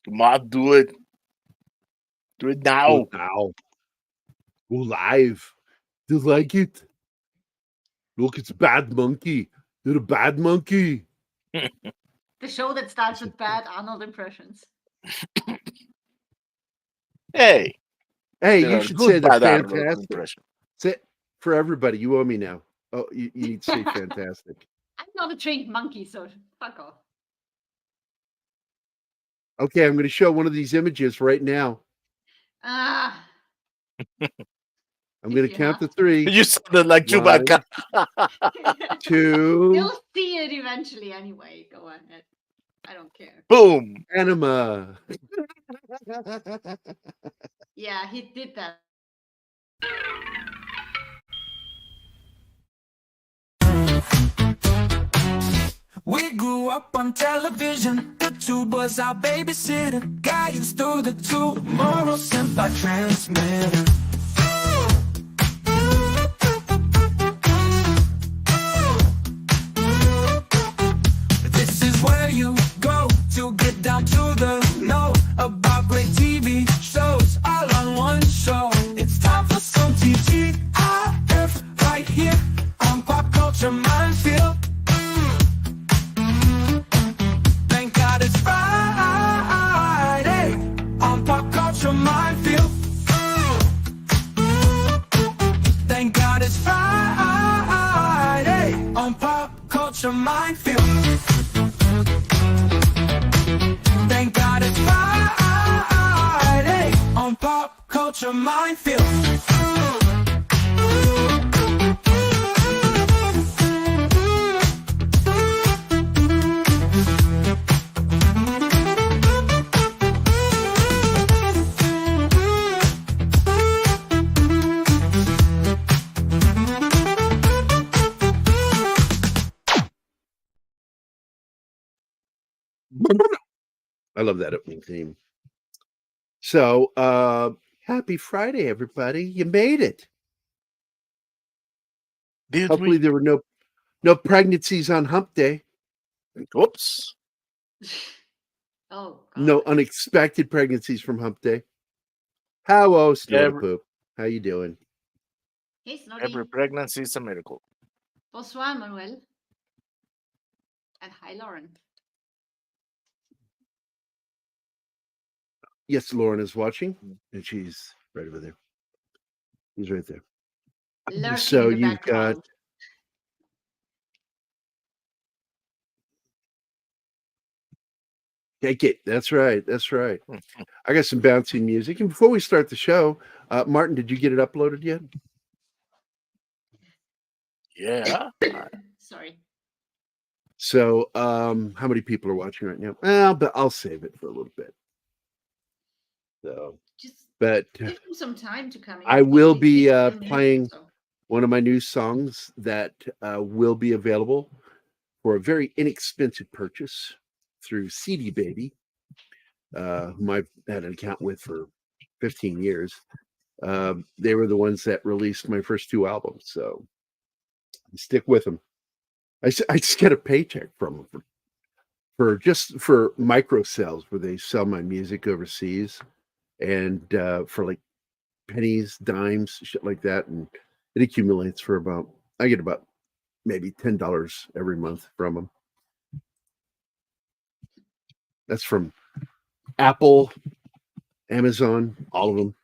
Come on, do it. Do it now. Now. Go live. Do you like it? Look, it's Bad Monkey. You're the Bad Monkey. The show that starts with bad Arnold impressions. Hey, Hey, there you are should good say they're bad Arnold fantastic. impressions. Say for everybody. You owe me now. Oh, you need to say fantastic. I'm not a trained monkey, so fuck off. Okay, I'm going to show one of these images right now. Ah. I'm going to count to 3. You sounded like Chewbacca. 2. You'll see it eventually anyway. Go ahead. I don't care. Boom. Anima. Yeah, he did that. We grew up on television. The tube was our babysitter. Guide us through the tomorrow sent by transmitter. This is where you go to get down to the know about great TV shows all on one show. It's time for some Tgif right here on Pop Culture Minefield. Thank God it's Friday on Pop Culture Minefield. Thank God it's Friday on Pop Culture Minefield. Thank God it's Friday on Pop Culture Minefield. I love that opening theme. So, happy Friday, everybody. You made it. Did Hopefully we? there were no pregnancies on hump day. Oops. Oh, God. No unexpected pregnancies from hump day. Hello, Snowda Every- Poop. How you doing? Hey, Snotty. Every pregnancy is a miracle. Bonsoir, Manuel. And hi, Lauren. Yes, Lauren is watching, and she's right over there. He's right there. Lurking So in the you've background. got Take it. That's right. That's right. I got some bouncy music. And before we start the show, Martin, did you get it uploaded yet? Yeah. Sorry. So, how many people are watching right now? Well, but I'll save it for a little bit. So, Just but give him some time to come in. I will He's be still new, playing so. one of my new songs that will be available for a very inexpensive purchase through CD Baby, whom I've had an account with for 15 years. They were the ones that released my first 2 albums, so stick with them. I just get a paycheck from them for micro sales where they sell my music overseas, and for like pennies, dimes, shit like that, and it accumulates for I get about maybe $10 every month from them. That's from Apple, Amazon, all of them.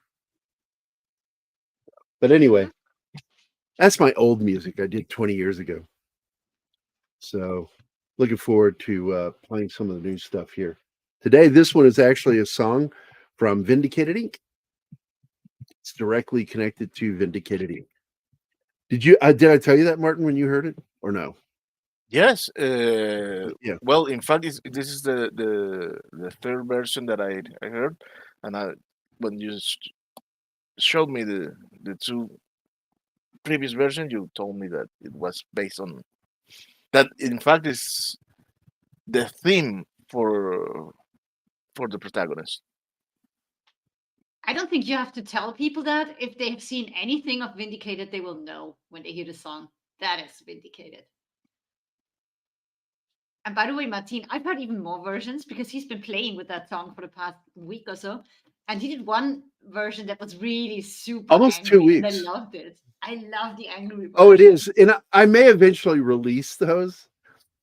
But anyway, that's my old music I did 20 years ago. So looking forward to playing some of the new stuff here. Today, this one is actually a song from Vindicated Inc. It's directly connected to Vindicated Inc. Did I tell you that, Martin, when you heard it, or no? Yes. Yeah. Well, in fact, this is the third version that I heard, and when you showed me the 2 previous versions, you told me that it was based on that. In fact, is the theme for the protagonist. I don't think you have to tell people that. If they have seen anything of Vindicated, they will know when they hear the song. That is Vindicated. And by the way, Martin, I've heard even more versions because he's been playing with that song for the past week or so. And he did one version that was really super Almost 2 angry, and I weeks. loved it. I love the angry version. Oh, it is. And I may eventually release those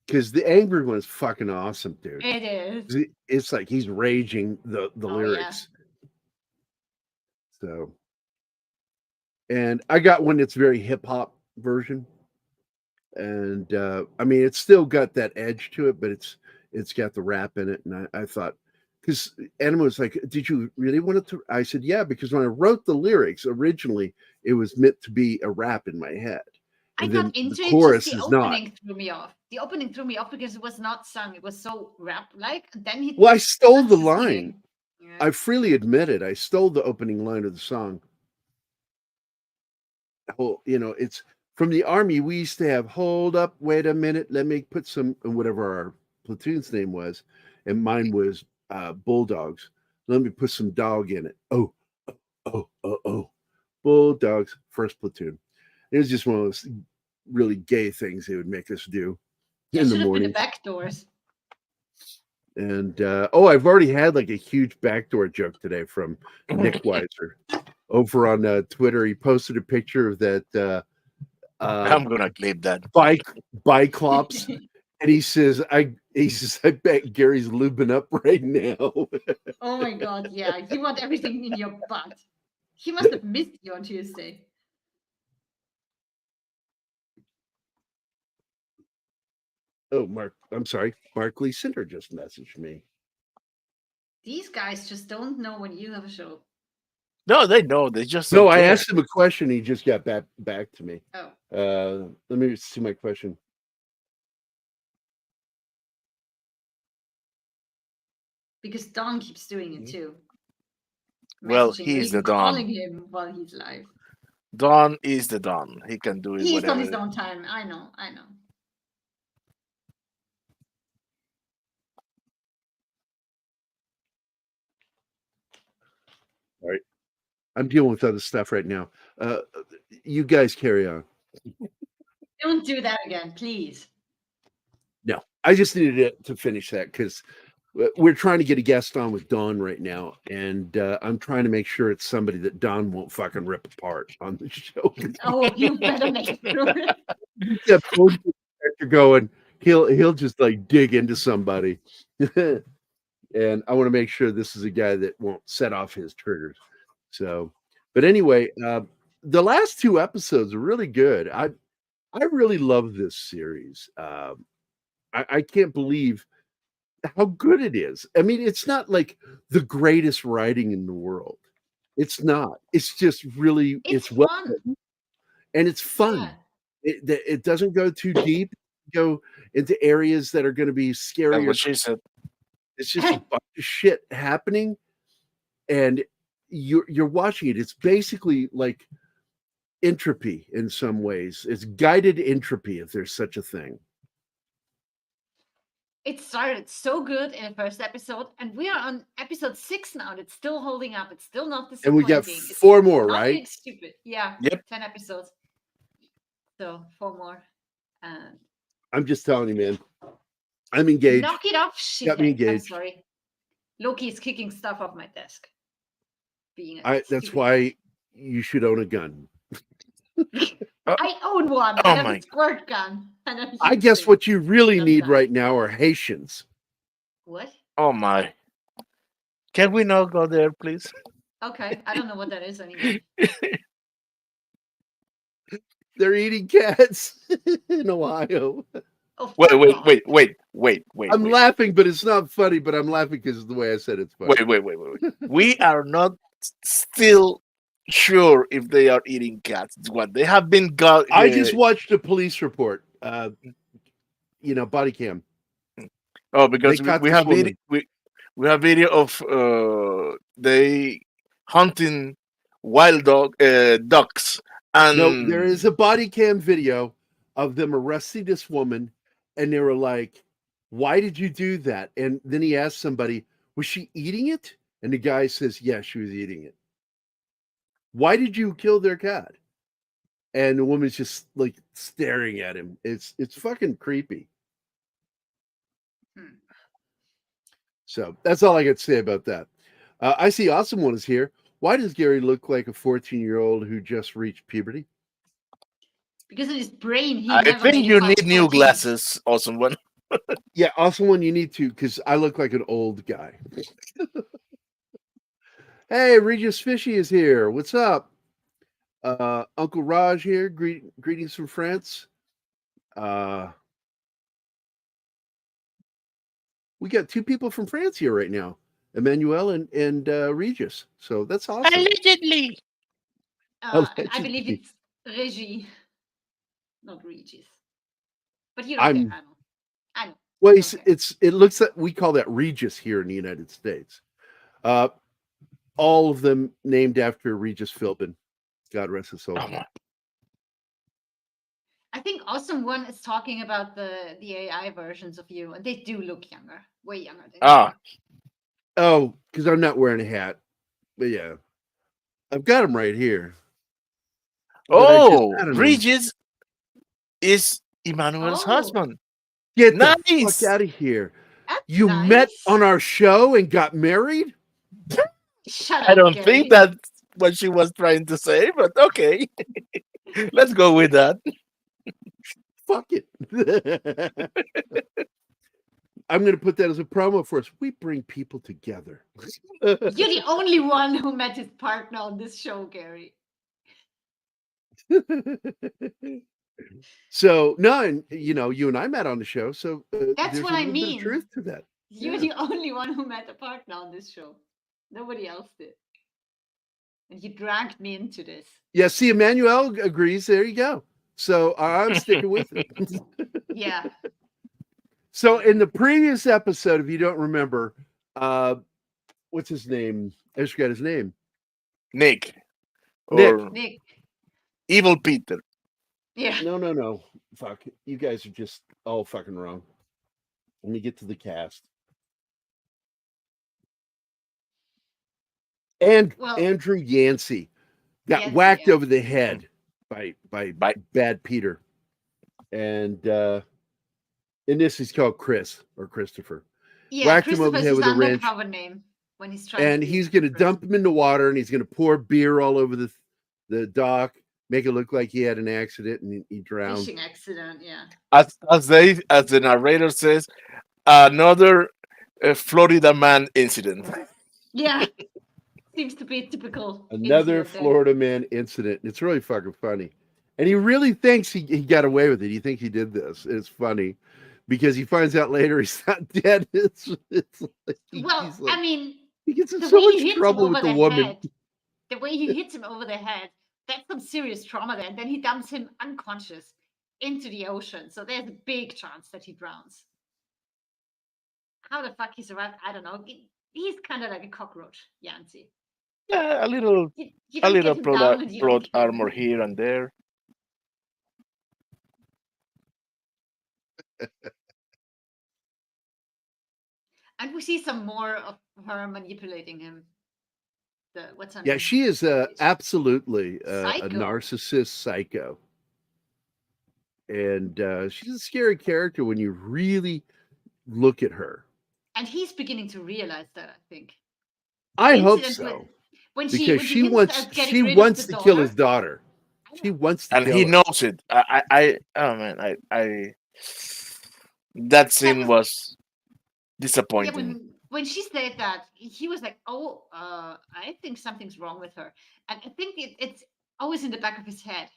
because the angry one is fucking awesome, dude. It is. It's like he's raging the Oh, yeah. lyrics. So, and I got one that's very hip hop version. And I mean, it's still got that edge to it, but it's got the rap in it. And I thought, because Anna was like, "Did you really want it to?" I said, "Yeah," because when I wrote the lyrics originally, it was meant to be a rap in my head. I And got then into the it, chorus just the is not. opening threw me off. The opening threw me off because it was not sung. It was so rap-like. And then he Well, I stole the started line. singing. Yeah. I freely admit it. I stole the opening line of the song. Oh, it's from the Army. We used to have, "Hold up, wait a minute, let me put some," and whatever our platoon's name was, and mine was Bulldogs. "Let me put some dog in it." Oh, oh, Bulldogs, first platoon. It was just one of those really gay things they would make us do Yeah, in the should have been the morning. back doors. And I've already had like a huge backdoor joke today from Nick Weiser over on Twitter. He posted a picture of that I'm gonna clip that. Biclops, and he says, "I bet Gary's lubing up right now." Oh my god, yeah. You want everything in your butt. He must have missed you on Tuesday. Oh, I'm sorry. Mark Lee Cinder just messaged me. These guys just don't know when you have a show. No, they know. They just No, don't I care. asked him a question. He just got back to me. Oh. Let me see my question. Because Don keeps doing it too. Well, Messaging or he's the even calling Don. him while he's live. Don is the Don. He can do it He's whatever. on his own time. I know. All right. I'm dealing with other stuff right now. You guys carry on. Don't do that again, please. No, I just needed to finish that because we're trying to get a guest on with Dawn right now, and I'm trying to make sure it's somebody that Dawn won't fucking rip apart on the show. Oh, you better make it. Yeah, character going, he'll just like dig into somebody, and I want to make sure this is a guy that won't set off his triggers. So, but anyway, the last 2 episodes are really good. I really love this series. I can't believe how good it is. I mean, it's not like the greatest writing in the world. It's not. It's just really It's well fun. written, and it's fun. Yeah. It doesn't go too deep. Go into areas that are going to be scary. That's what she said. It's just a bunch of shit happening, and you're watching it. It's basically like entropy in some ways. It's guided entropy, if there's such a thing. It started so good in the first episode, and we are on episode 6 now. And it's still holding up. It's still not And we disappointing. got It's 4 more, not right? being stupid. Yeah. Yep. 10 episodes. So 4 more. And I'm just telling you, man. I'm engaged. knock it off, shit. Got me I'm engaged. sorry. Loki is kicking stuff off my desk. Being That's why you should own a gun. I own one. Oh I have my- a squirt gun. And I guess what you really need Sometimes. right now are Haitians. What? Oh my. Can we not go there, please? Okay, I don't know what that is anymore. They're eating cats in Ohio. Oh, fuck off. Wait. I'm laughing, but it's not funny. But I'm laughing because the way I said it's funny. Wait. We are not still sure if they are eating cats. What they have been got. I just watched a police report. Body cam. Oh, because They caught we this have video. woman. We have video of they hunting wild ducks, and No, there is a body cam video of them arresting this woman, and they were like, "Why did you do that?" And then he asked somebody, "Was she eating it?" And the guy says, "Yeah, she was eating it." "Why did you kill their cat?" And the woman's just like staring at him. It's fucking creepy. So that's all I got to say about that. I see Awesome One is here. Why does Gary look like a 14-year-old who just reached puberty? Because in his brain, he I never think made you it past need new 14. glasses, Awesome One. Yeah, Awesome One, you need to, because I look like an old guy. Hey, Regis Fishy is here. What's up? Uncle Raj here. Greetings from France. We got two people from France here right now, Emmanuel and Regis. So that's awesome. Allegedly. And I believe Allegedly. it's Regie, not Regis. But you don't I'm- care, I know. I know. Well, Don't care. it looks like we call that Regis here in the United States. All of them named after Regis Philbin. God rest his soul. Oh, my. I think Awesome One is talking about the AI versions of you, and they do look younger, way younger than you. Ah, Oh, because I'm not wearing a hat. But yeah, I've got him right here. But I don't know. Regis is Emmanuel's Oh. husband. Get the Nice. fuck out of here. That's You nice. met on our show and got married? Shut up, I don't Gary. think that's what she was trying to say, but okay. Let's go with that. Fuck it. I'm going to put that as a promo for us. We bring people together. You're the only one who met his partner on this show, Gary. So, no, and you and I met on the show. So That's there's what a I little bit of mean. truth to that. You're Yeah. the only one who met a partner on this show. Nobody else did. And you dragged me into this. Yeah, see, Emmanuel agrees. There you go. So I'm sticking with it. Yeah. So in the previous episode, if you don't remember, what's his name? I just forgot his name. Nick. Nick. Or Nick. Evil Peter. Yeah. No. Fuck. You guys are just all fucking wrong. Let me get to the cast. And Well- Andrew Yancey got Yancey, whacked yeah. over the head by Bad Peter. And in this he's called Chris or Christopher. Yeah, Whacked him over the Christopher's head his with a wrench. undercover name when he's trying And to be he's going to Chris. dump him in the water and he's going to pour beer all over the dock, make it look like he had an accident and he drowned. Fishing accident, yeah. As the narrator says, another Florida man incident. Yeah. Seems to be a typical Another incident there. Florida man incident. It's really fucking funny. And he really thinks he got away with it. He thinks he did this. It's funny because he finds out later he's not dead. It's like Well, he's like, I mean, he gets in the so way he much hits him trouble over with the the woman. head, the way he hits him over the head, that's some serious trauma there. And then he dumps him unconscious into the ocean. So there's a big chance that he drowns. How the fuck he survived, I don't know. He's kind of like a cockroach, Yancey. Yeah, a little You a don't little get him down and you don't plot kill him. armor here and there. And we see some more of her manipulating him. What's her Yeah, name? she is absolutely a Psycho. narcissist psycho. And she's a scary character when you really look at her. And he's beginning to realize that, I think. I hope Incident so. When Because when she hints wants at getting she rid of wants the to kill his daughter. daughter. She wants to And kill he her. knows it. Oh man, that scene was Yeah, disappointing. when she said that, he was like, "Oh, I think something's wrong with her," and I think it's always in the back of his head.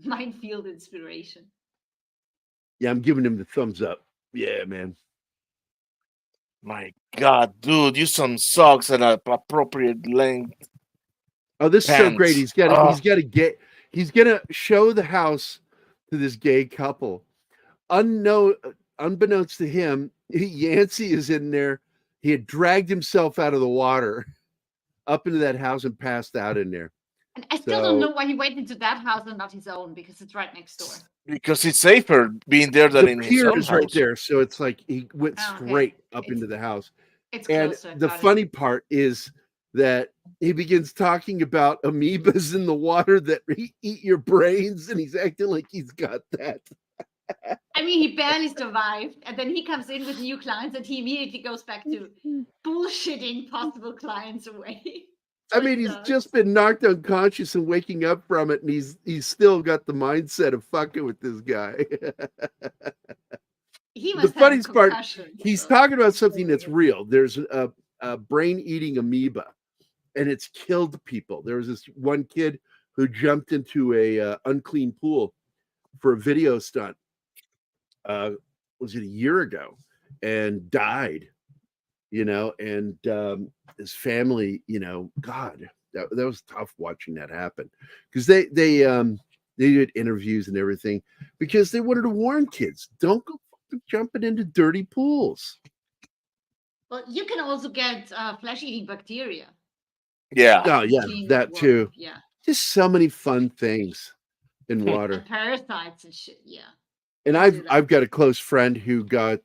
Minefield inspiration. Yeah, I'm giving him the thumbs up. Yeah, man. My God, dude, use some socks at an appropriate length. Oh, this is so great. Pants. He's gonna show the house to this gay couple. Unbeknownst to him, Yancey is in there. He had dragged himself out of the water up into that house and passed out in there. And I still don't So- know why he went into that house and not his own, because it's right next door. Because it's safer being there than The in his pier own is right house. there, so it's like he went Oh, okay. straight up It's into the house. It's And closer. the got it. funny part is that he begins talking about amoebas in the water that eat your brains, and he's acting like he's got that. I mean, he barely survived, and then he comes in with new clients, and he immediately goes back to bullshitting possible clients away. I mean, he's just been knocked unconscious and waking up from it, and he's still got the mindset of fucking with this guy. He The must have a funniest part, concussion. he's so talking about it's something that's weird. real. There's a brain-eating amoeba, and it's killed people. There was this one kid who jumped into a unclean pool for a video stunt. Was it a year ago? And died. And his family, God, that was tough watching that happen, because they did interviews and everything because they wanted to warn kids, don't go jumping into dirty pools. Well, you can also get flesh-eating bacteria. Yeah. Oh yeah, Clean that water. too. Yeah. Just so many fun things in And water. parasites and shit. Yeah. And Don't do that. I've got a close friend who got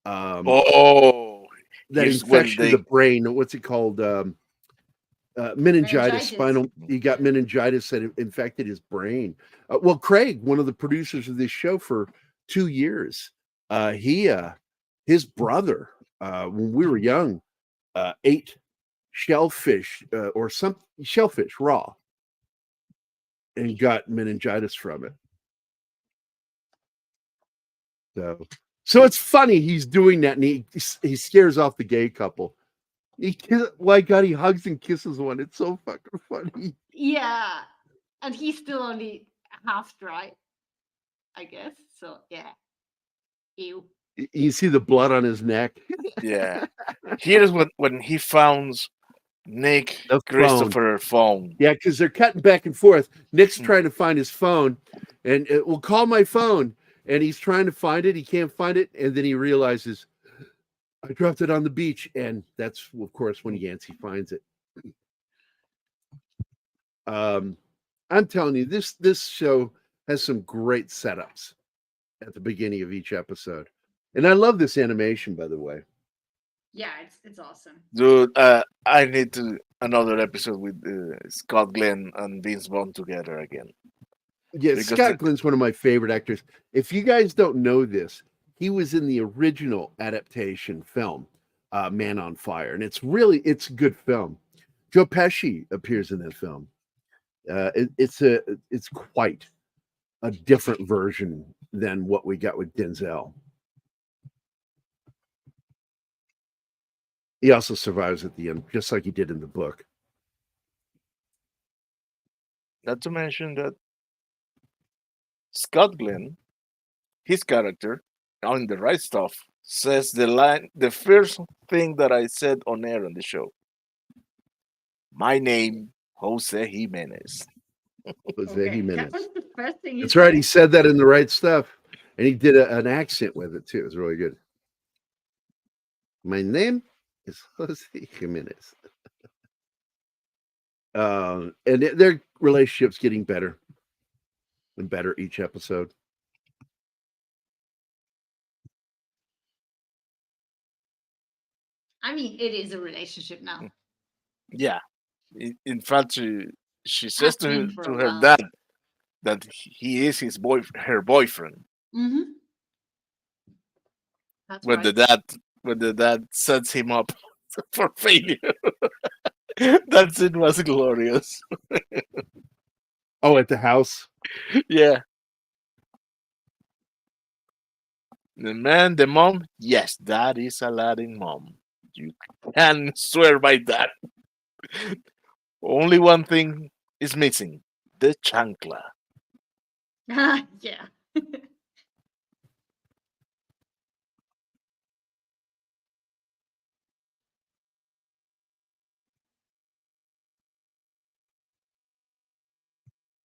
Oh, that here's when infection of the they. brain. What's it called? Meningitis, Meningitis. he got meningitis that infected his brain. Well, Craig, one of the producers of this show for 2 years, his brother, when we were young, ate shellfish or some shellfish raw and got meningitis from it. So it's funny he's doing that, and he scares off the gay couple. My God, he hugs and kisses one. It's so fucking funny. Yeah. And he's still only half dry, I guess. So yeah. Ew. You see the blood on his neck. Yeah. Here's when he found Nick The phone. Christopher phone. Yeah, because they're cutting back and forth. Nick's Mm. trying to find his phone, and it will call my phone, and he's trying to find it. He can't find it, and then he realizes I dropped it on the beach, and that's of course when Yancey finds it. I'm telling you, this show has some great setups at the beginning of each episode, and I love this animation, by the way. Yeah, it's awesome. Dude, I need to another episode with Scott Glenn and Vince Vaughn together again. Yeah, Because Scott Glenn's one of my favorite actors. If you guys don't know this, he was in the original adaptation film, Man on Fire, and it's a good film. Joe Pesci appears in that film. It's quite a different version than what we got with Denzel. He also survives at the end, just like he did in the book. Not to mention that Scott Glenn, his character, on the right stuff, says the first thing that I said on air on the show. My name, Jose Jimenez. Jose Okay, Jimenez. that was the first thing you That's right. said. He said that in the right stuff, and he did an accent with it too. It was really good. My name is Jose Jimenez. And their relationship's getting better and better each episode. I mean, it is a relationship now. Yeah. In fact, she says Has been for to a her while. dad that he is her boyfriend. Mm-hmm. That's When right. the dad sets him up for failure. That scene was glorious. Oh, at the house. Yeah. The man, the mom, yes, that is Aladdin mom. You can swear by that. Only one thing is missing: the chancla. Yeah.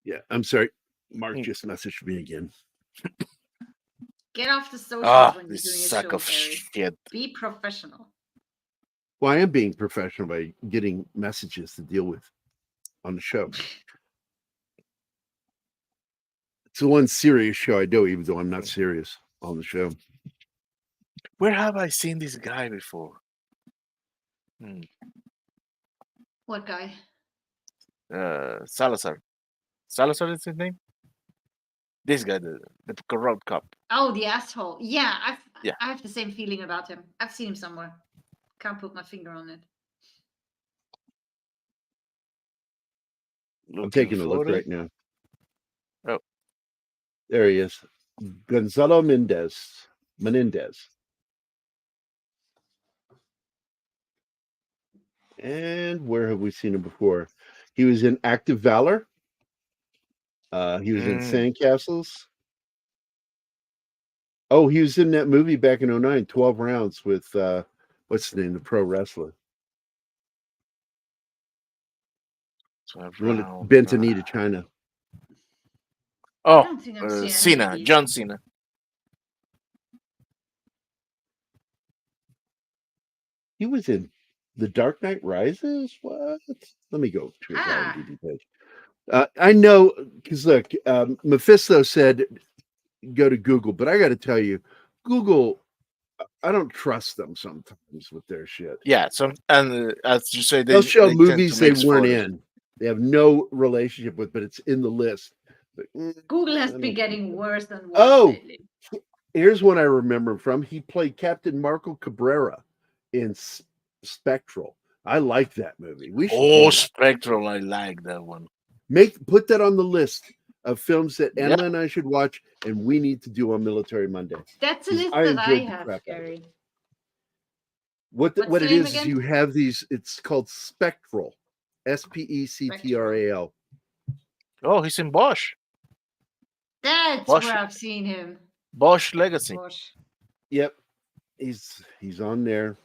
Yeah, I'm sorry. Mark Mm. just messaged me again. Get off the socials Ah, when you're this doing a sack show, of Barry. shit. Be professional. Well, I am being professional by getting messages to deal with on the show. It's the one serious show I do, even though I'm not serious on the show. Where have I seen this guy before? What guy? Salazar. Salazar is his name? This guy, the corrupt cop. Oh, the asshole. Yeah, Yeah. I have the same feeling about him. I've seen him somewhere. Can't put my finger on it. I'm Looking taking a look for it. right now. Oh, There he is. Gonzalo Menendez. And where have we seen him before? He was in Active Valor. He was in Sandcastles. Oh, he was in that movie back in 2009, 12 Rounds with what's the name, the pro wrestler. 12 The one that rounds. bent a knee to China. I Oh, don't think I've seen any of Cena, these. John Cena. He was in The Dark Knight Rises. What? Let me go to his Ah. IMDb page. I know because look, Mephisto said go to Google, but I got to tell you, Google, I don't trust them sometimes with their shit. Yeah, and as you say, They'll show they tend to movies they make weren't spoilers. in. They have no relationship with, but it's in the list. But, Google has I been don't getting think so. worse and worse Oh, lately. here's one I remember him from. He played Captain Marco Cabrera in Spectral. I like that movie. We should do Oh, that. Spectral, I like that one. Put that on the list of films that Yeah. Anna and I should watch, and we need to do on Military Monday. That's a 'Cause list I that I enjoyed the have, crap out of it. Gary. What What's what the it name is again? you have these. It's called Spectral, Spectral. Oh, he's in Bosch. That's Bosch, where I've seen him. Bosch Legacy. Gosh. Yep, he's on there.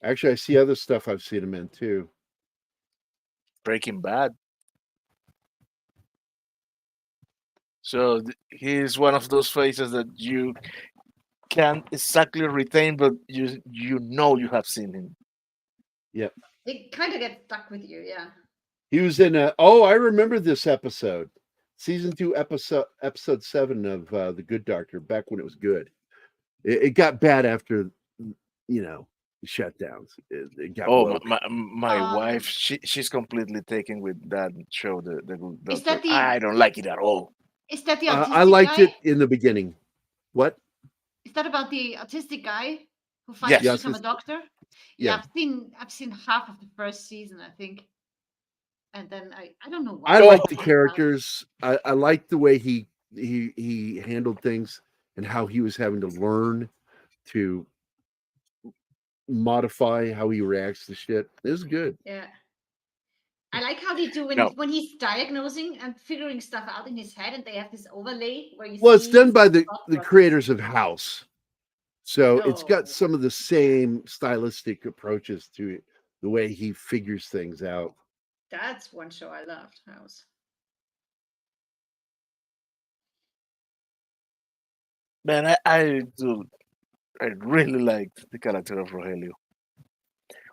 Actually, I see other stuff I've seen him in too. Breaking Bad. So he's one of those faces that you can't exactly retain, but you know you have seen him. Yep, It kind of gets stuck with you, yeah. he was in a. Oh, I remember this episode, season 2, episode 7 of The Good Doctor. Back when it was good, it got bad after the shutdowns. It got Oh, woke. my wife, Um, she's completely taken with that show, the Good Is Doctor. that the I don't like it at all. is that the I autistic liked guy? it in the beginning. What? Is that about the autistic guy who fights Yes. to Yes, become a it's- doctor? yeah. I've seen half of the first season, I think. And then I don't know I why. like the I- characters. I liked the way he handled things and how he was having to learn to modify how he reacts to shit. It was good. Yeah. I like how they do No. when he's diagnosing and figuring stuff out in his head, and they have this overlay where you Well, it's see done by his the thought the process. creators of House, so it's Oh, got some of the same stylistic approaches to it, the way he figures things out. that's one show I loved. House. Man, I really liked the character of Rogelio.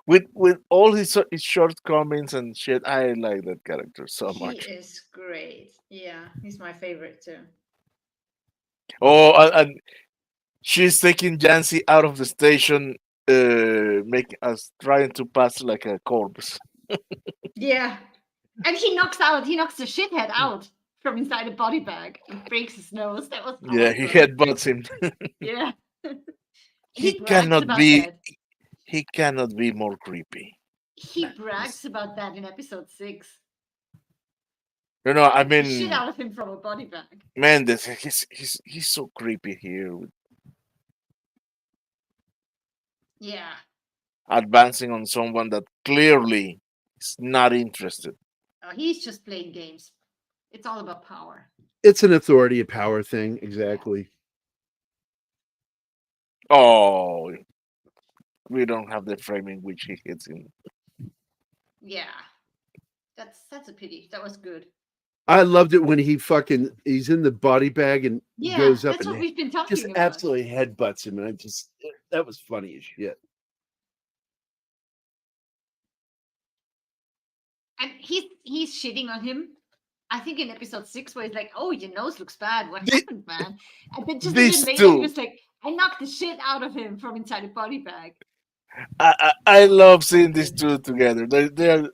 With all his shortcomings and shit, I like that character so He much. is great. Yeah, he's my favorite too. Oh, and she's taking Jancy out of the station, making us trying to pass like a corpse. Yeah, and he knocks the shithead out from inside a body bag and breaks his nose. That was Yeah, he awesome. headbutts him. Yeah. He brags cannot about be. that. He cannot be more creepy. He brags about that in episode 6. I The shit mean, out of him from a body bag. man, he's so creepy here, Yeah. advancing on someone that clearly is not interested. He's just playing games. It's all about power. It's an authority, a power thing, exactly. Oh, we don't have the frame in which he hits him. Yeah. That's a pity. That was good. I loved it when he's in the body bag and Yeah, goes up that's and what we've been talking just about. absolutely headbutts him, and that was funny as shit. And he's shitting on him. I think in episode 6 where he's like, "Oh, your nose looks bad. What The- happened, man?" And then just a these minute later, he two. was like, "I knocked the shit out of him from inside a body bag." I love seeing these two together. They're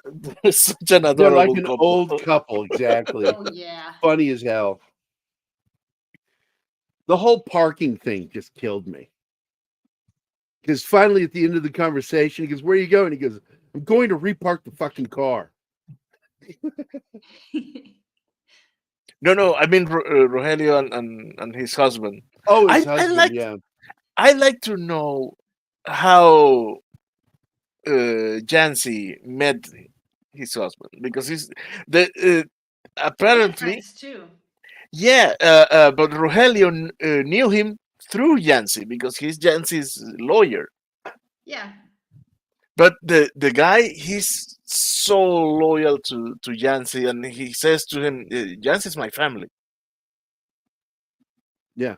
such an They're adorable like an couple. old couple, exactly. Oh yeah. Funny as hell. The whole parking thing just killed me. Because finally, at the end of the conversation, he goes, "Where are you going?" He goes, "I'm going to repark the fucking car." No. I mean Rogelio and his husband. Oh, his I husband, like yeah. I like to know how Jancy met his husband because he's the They're apparently friends too. yeah, but Rogelio knew him through Jancy because he's Jancy's lawyer. Yeah. But the guy, he's so loyal to Jancy, and he says to him, "Jancy's my family." Yeah.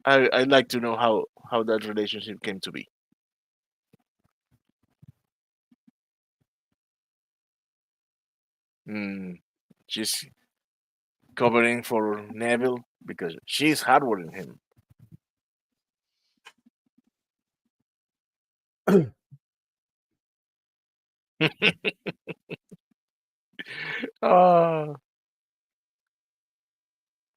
I'd like to know how that relationship came to be. Mm, she's covering for Neville because she's hardwooing him. Uh,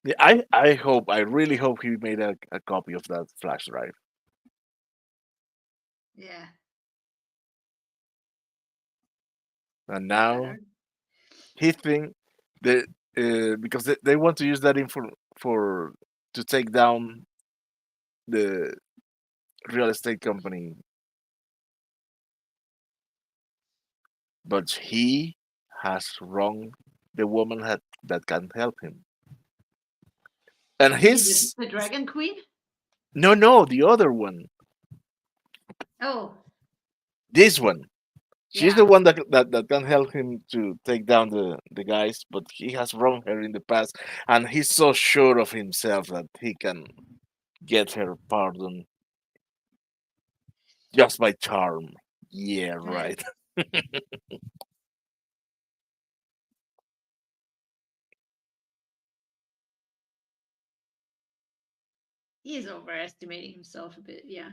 yeah, I really hope he made a copy of that flash drive. Yeah. And He now better. he think that because they want to use that info for to take down the real estate company, but he has wronged the woman that can help him. And You mean his the Dragon Queen? no, the other one, Oh, this one. She's the yeah. one that can help him to take down the guys, but he has wronged her in the past, and he's so sure of himself that he can get her pardon just by charm. Yeah, Yeah. right. He is overestimating himself a bit. Yeah.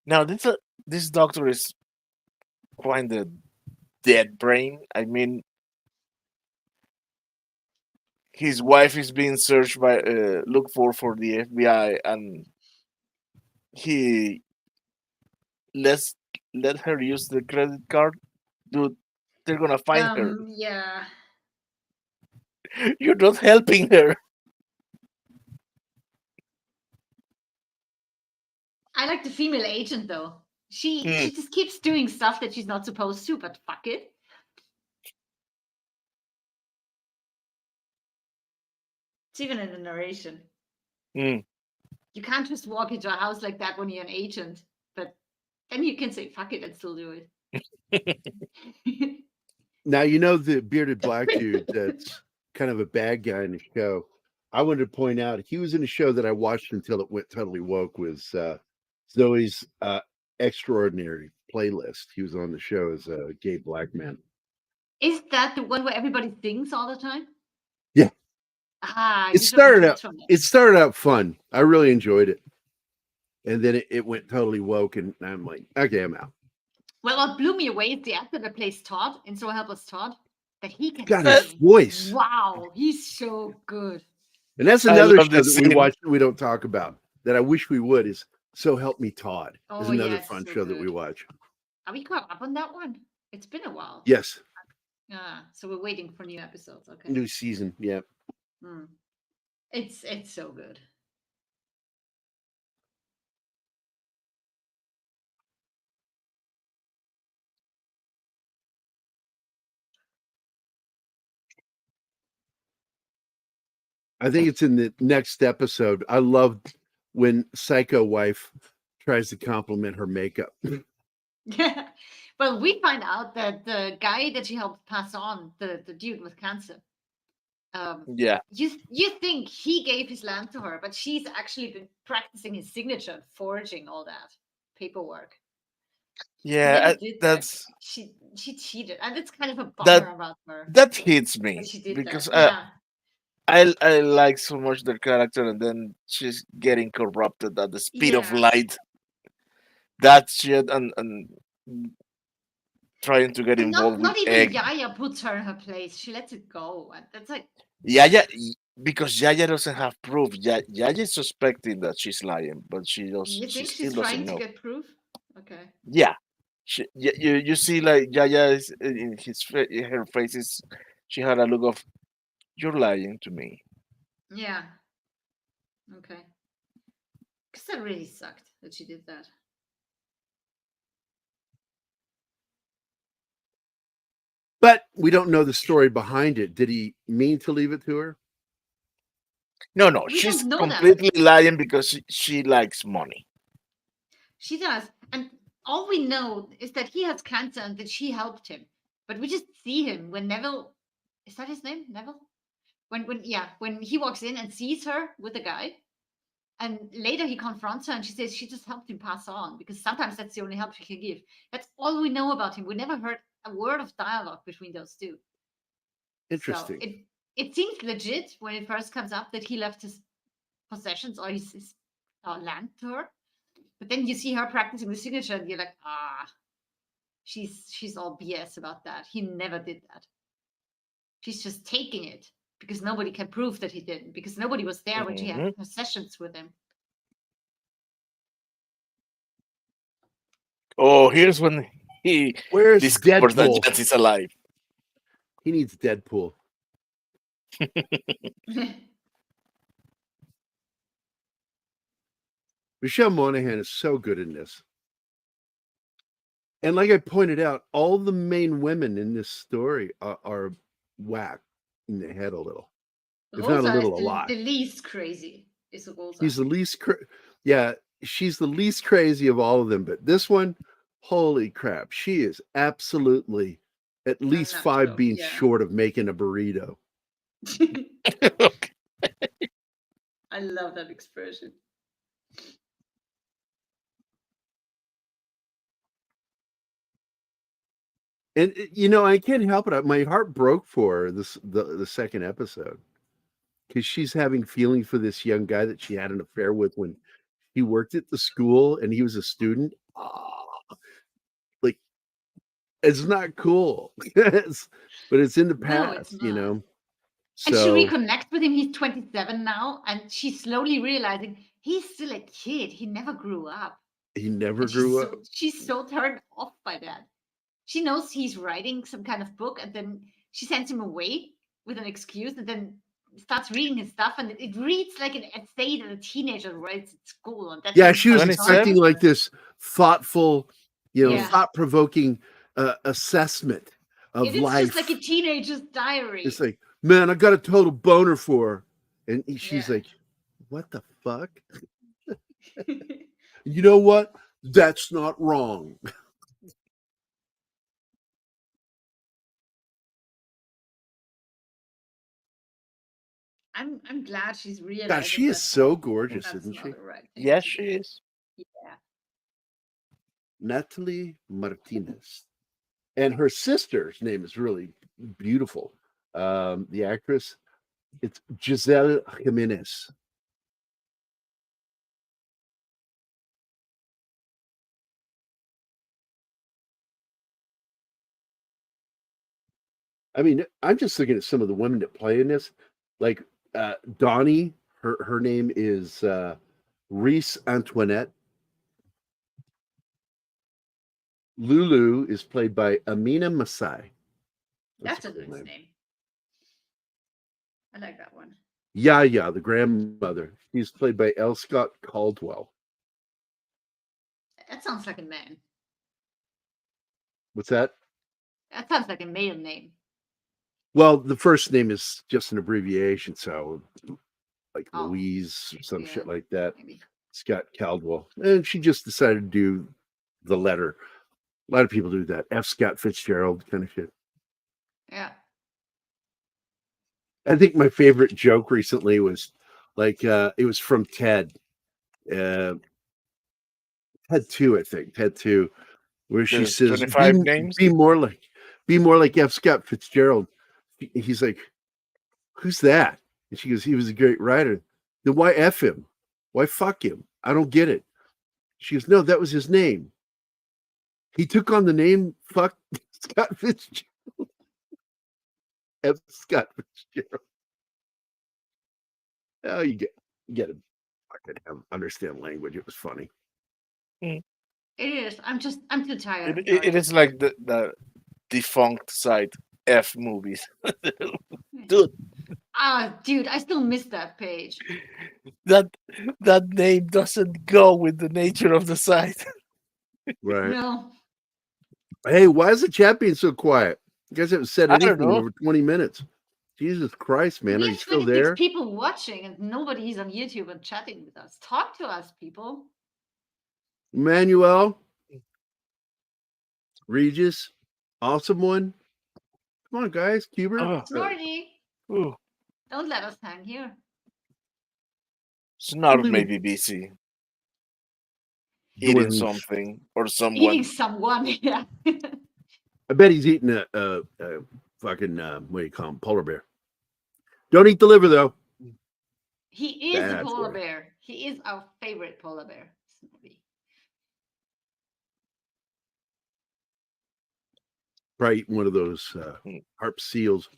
Now this doctor is quite a dead brain. I mean, his wife is being searched by looked for the FBI, and he let's let her use the credit card. Dude, they're gonna find her. Yeah. You're not helping her. I like the female agent though. She Mm, she just keeps doing stuff that she's not supposed to, but fuck it. It's even in the narration. mm. You can't just walk into a house like that when you're an agent, but then you can say fuck it and still do it. Now, you know the bearded black dude that's kind of a bad guy in the show. I wanted to point out he was in a show that I watched until it went totally woke, was Zoe's Extraordinary Playlist. He was on the show as a gay black man. Is that the one where everybody sings all the time? Yeah. Ah, It you showed me started out clips from it. it started out fun. I really enjoyed it. And then it went totally woke, and I'm like, okay, I'm out. Well, what blew me away is the actor that plays Todd in So Help Us Todd, that he can God, his sing. voice. Wow, he's so good. And that's I another love show this that we scene. watch that we don't talk about that I wish we would, is So Help Me Todd. Is Oh, yeah, another it's fun so show that we good. watch. Are we caught up on that one? It's been a while. Yes. Ah, so we're waiting for new episodes. Okay. New season. Yeah. Hmm. It's so good. I think it's in the next episode. I loved when Psycho Wife tries to compliment her makeup. Yeah. Well, we find out that the guy that she helped pass on, the dude with cancer, Yeah, you think he gave his land to her, but she's actually been practicing his signature and forging all that paperwork. He yeah. never did that. That's She cheated, and it's kind of a that bummer about her that hits that me she did that. because Yeah, I like so much their character, and then she's getting corrupted at the speed of yeah. light. that shit and trying to get And involved with not even egg. Yaya puts her in her place. She lets it go. And that's like, Yaya, because Yaya doesn't have proof. Yaya is suspecting that she's lying, but you she think still she's doesn't trying to know. get proof? Okay. Yeah, you see like Yaya is in in her face is she had a look of you're lying to me. Yeah. Okay. Because that really sucked that she did that. But we don't know the story behind it. Did he mean to leave it to her? No, We she's don't know that. completely lying because she likes money. She does. And all we know is that he has cancer and that she helped him. But we just see him when Neville, is that his name? Neville? When he walks in and sees her with a guy. And later he confronts her and she says she just helped him pass on because sometimes that's the only help she can give. That's all we know about him. We never heard a word of dialogue between those two. Interesting. So it seems legit when it first comes up that he left his possessions or his land to her. But then you see her practicing the signature and you're like, she's all BS about that. He never did that. She's just taking it because nobody can prove that he didn't, because nobody was there when she Hmm. had possessions with him. Oh, here's when he Where's discovers that Deadpool? Jess is alive. He needs Deadpool. Michelle Monaghan is so good in this. And like I pointed out, all the main women in this story are whacked in the head a little. If not a Rosa little, a is lot. the least crazy. Is Rosa? She's the least, yeah, she's the least crazy of all of them. But this one, holy crap, she is absolutely at least not 5 sure. beans Yeah. short of making a burrito. I love that expression. And I can't help it. My heart broke for her the second episode because she's having feelings for this young guy that she had an affair with when he worked at the school and he was a student. Like, it's not cool. But it's in the No, it's past, not. And she So reconnects with him. He's 27 now, and she's slowly realizing he's still a kid. He never grew up. he never And grew up. she's so turned off by that. She knows he's writing some kind of book, and then she sends him away with an excuse, and then starts reading his stuff, and it reads like an essay that a teenager writes at school. And that's Yeah, when she was starts 27? expecting talking. like this thoughtful, Yeah. thought-provoking assessment of It is life. just like a teenager's diary. It's like, man, I got a total boner for her. And she's Yeah. like, what the fuck? You know what? That's not wrong. I'm glad she's realizing. God, she is that so gorgeous, that's isn't not she? the right thing Yes, to she do. is. Yeah. Natalie Martinez. And her sister's name is really beautiful. The actress, it's Giselle Jimenez. I mean, I'm just looking at some of the women that play in this. Like Donnie, her name is Reese Antoinette. Lulu is played by Amina Masai. That's a cool nice name. I like that one. Yaya, the grandmother. She's played by L. Scott Caldwell. That sounds like a man. What's that? That sounds like a male name. Well, the first name is just an abbreviation, so like Oh, Louise, some yeah, shit like that. maybe. Scott Caldwell. And she just decided to do the letter. A lot of people do that. F. Scott Fitzgerald kind of shit. Yeah. I think my favorite joke recently was like it was from Ted. Ted 2, I think. Ted 2, where she There's says, 25 names. be more like F. Scott Fitzgerald. He's like, who's that? And she goes, he was a great writer. Then why F him? Why fuck him? I don't get it. She goes, no, that was his name. He took on the name fuck Scott Fitzgerald. F. Scott Fitzgerald. Oh, you get him. Fucking understand language. It was funny. It is. I'm too tired. I'm It sorry. is like the defunct site F movies. Dude, Dude, I still miss that page. that that name doesn't go with the nature of the site. Right. No. Hey, why is the chat being so quiet? You guys haven't said I don't anything in know. over 20 minutes. Jesus Christ, man. We Are you have still 26 there? people watching and nobody's on YouTube and chatting with us. Talk to us, people. Emmanuel, Regis, awesome one. Come on, guys. Cuber. Oh, Snorty, ooh, don't let us hang here. Snarf Only may with be busy doing eating who's- something or Eating someone. someone, yeah. I bet he's eating a fucking, what do you call him? Polar bear. Don't eat the liver, though. He is a Bad polar for you. bear. He is our favorite polar bear. Snorty. Probably eating one of those harp seals.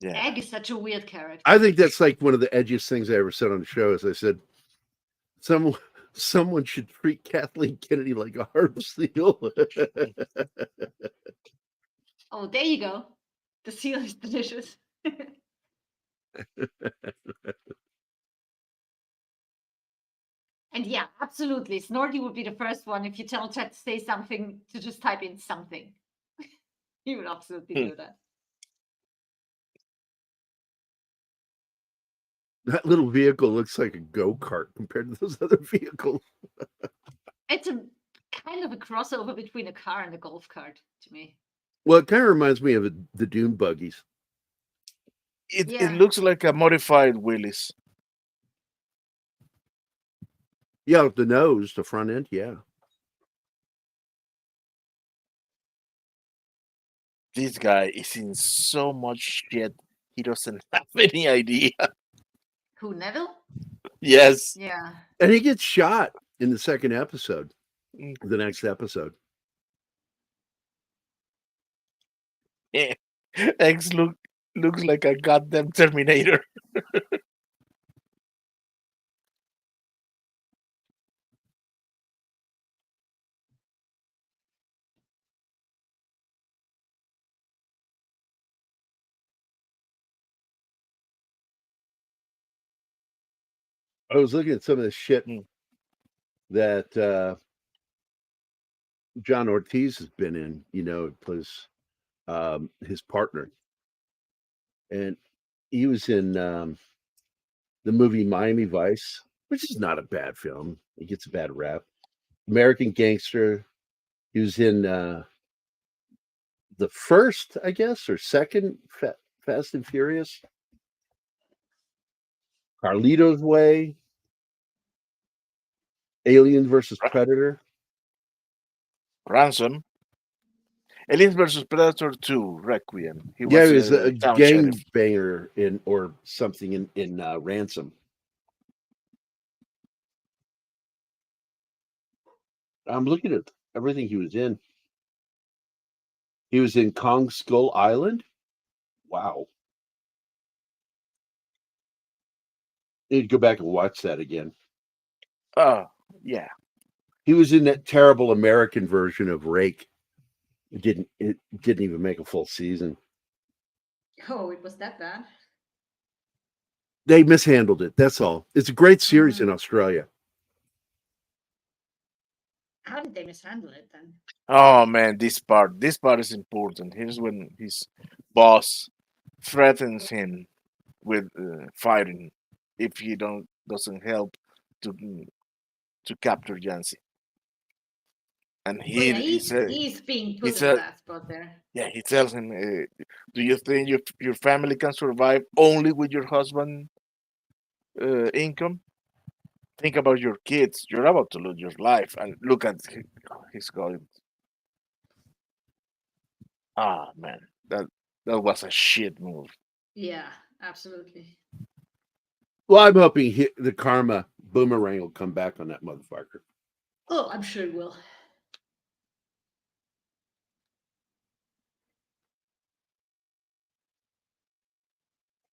Yeah. Egg is such a weird character. I think that's like one of the edgiest things I ever said on the show. As I said, someone should treat Kathleen Kennedy like a harp seal. Oh, there you go. The seal is delicious. And yeah, absolutely. Snorty would be the first one if you tell chat to say something to just type in something. He would absolutely do that. That little vehicle looks like a go-kart compared to those other vehicles. It's a kind of a crossover between a car and a golf cart to me. Well, it kind of reminds me of the Dune buggies. It Yeah. looks like a modified Willys. Yeah, with the nose, the front end, yeah. This guy is in so much shit he doesn't have any idea. Who, Neville? Yes. Yeah. And he gets shot in the second episode, Mm. the next episode. X looks like a goddamn Terminator. I was looking at some of the shit Mm. that John Ortiz has been in, it plays his partner. And he was in the movie Miami Vice, which is not a bad film. It gets a bad rap. American Gangster. He was in the first, I guess, or second Fast and Furious. Carlito's Way. Alien versus Predator. Ransom. Aliens versus Predator 2, Requiem. He Yeah, was he was a town gang sheriff. banger in or something in Ransom. I'm looking at everything he was in. He was in Kong Skull Island. Wow. Need to go back and watch that again. Oh, yeah. He was in that terrible American version of Rake. It didn't even make a full season. Oh, it was that bad? They mishandled it. That's all. It's a great series in Australia. How did they mishandle it then? Oh man, this part is important. Here's when his boss threatens him with firing if he doesn't help to capture Yancy. And Oh, yeah, he he's being he put in said, that spot there. yeah, he tells him, "Do you think your family can survive only with your husband income? Think about your kids. You're about to lose your life." And look at he's going. Ah man, that was a shit move. Yeah, absolutely. Well, I'm hoping the karma boomerang will come back on that motherfucker. Oh, I'm sure it will.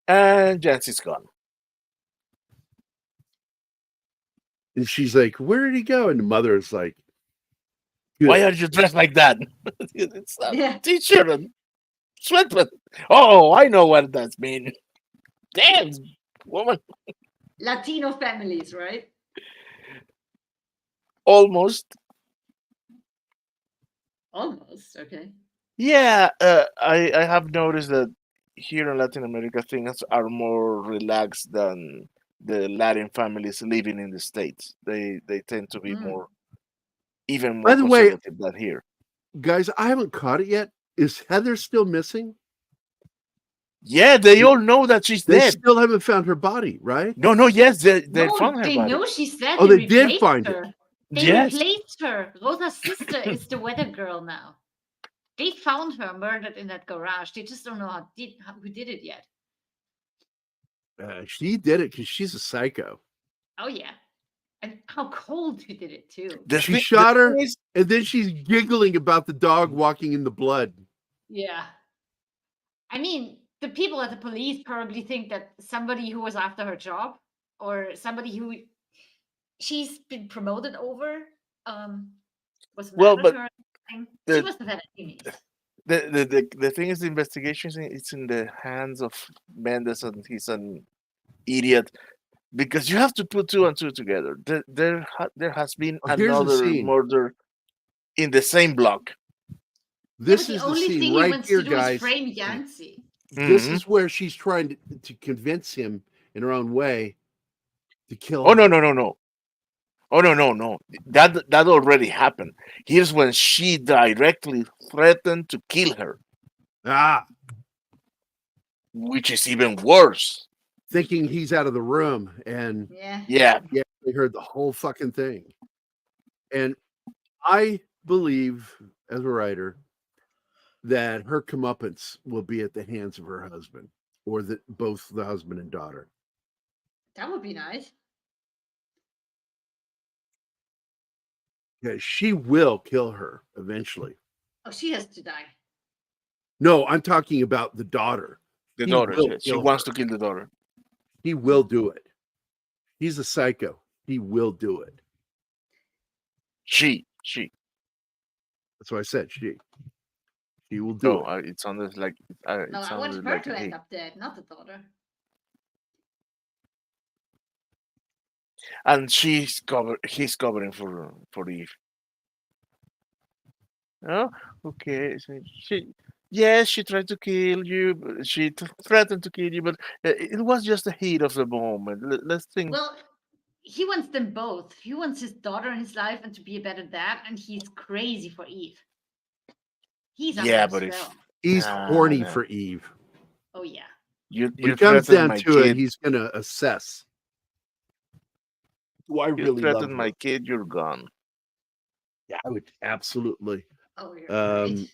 And Jancy's gone. And she's like, "Where did he go?" And the mother is like, Why are you dressed like that? It's a Yeah. t-shirt and sweatpants. Oh, I know what that means. Damn, woman. Latino families, right? Almost. Almost. Okay. Yeah, I have noticed that here in Latin America things are more relaxed than the Latin families living in the States. They tend to be Mm. even By more the way, conservative than here. guys, I haven't caught it yet. Is Heather still missing? Yeah, they all know that she's They dead. still haven't found her body, right? No, yes, they No, found her they body. know she's dead. Oh, they did replaced find her. it. They Yes. replaced her. Rosa's sister is the weather girl now. They found her murdered in that garage. They just don't know who did it yet. She did it because she's a psycho. Oh yeah, and how cold she did it too. She shot her, and then she's giggling about the dog walking in the blood. Yeah, I mean, the people at the police probably think that somebody who was after her job or somebody who she's been promoted over was mad Well, at but her. She the- must have had enemies. the thing is, the investigation it's in the hands of Mendes, and he's an idiot because you have to put two and two together. There has been Oh, here's the another scene. murder in the same block. This Yeah, is but the the only scene thing he right wants here, to do guys. is frame Yancey. This Mhm. is where she's trying to convince him in her own way to kill Oh him. no. Oh no. That already happened. Here's when she directly threatened to kill her, Ah, which is even worse. thinking he's out of the room, and Yeah. Yeah. they heard the whole fucking thing. And I believe, as a writer, that her comeuppance will be at the hands of her husband, or that both the husband and daughter. That would be nice. Yeah, she will kill her eventually. Oh, she has to die. No, I'm talking about the daughter. The He daughter. will Yes. She kill wants her. to kill the daughter. He will do it. He's a psycho. He will do it. She. That's why I said she. She will do No, it. it sounded like No, it I want sounded her like to a end he. up dead, not the daughter. And he's covering for Eve. Oh, okay. So yes, she tried to kill you. She threatened to kill you, but it was just a heat of the moment. Let's think. Well, he wants them both. He wants his daughter in his life and to be a better dad, and he's crazy for Eve. He's under Yeah, a but if spell. He's Nah, horny nah. for Eve. Oh yeah. you When it comes threatened down my to it, kid, he's going to assess. Do I you really love threatened her? my kid, you're gone. Yeah, I would absolutely Oh, you're Um, right.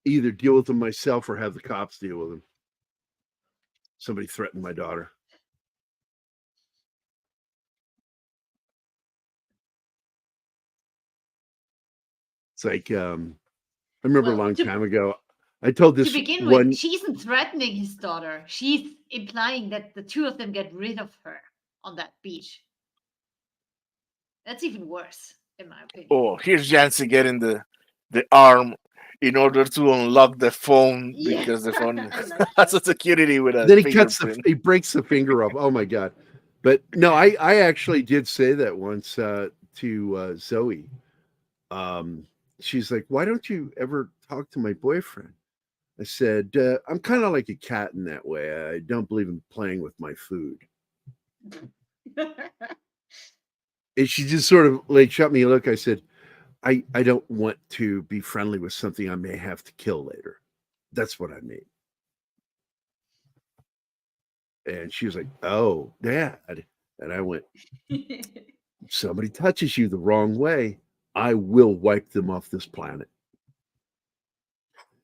either deal with them myself or have the cops deal with them. Somebody threatened my daughter. It's like I remember a Well, long time ago. I told To this begin one. with, she isn't threatening his daughter. She's implying that the two of them get rid of her on that beach. That's even worse, in my opinion. Oh, here's Jancy getting the arm in order to unlock the phone Yeah. because the phone I love has that. a security with a Then he cuts fingerprint. he breaks the finger off. Oh my god! But no, I actually did say that once to Zoe. She's like, "Why don't you ever talk to my boyfriend?" I said, "I'm kind of like a cat in that way. I don't believe in playing with my food." And she just sort of like shot me a look. I said, I don't want to be friendly with something I may have to kill later. That's what I mean. And she was like, "Oh, Dad." And I went, "If somebody touches you the wrong way, I will wipe them off this planet."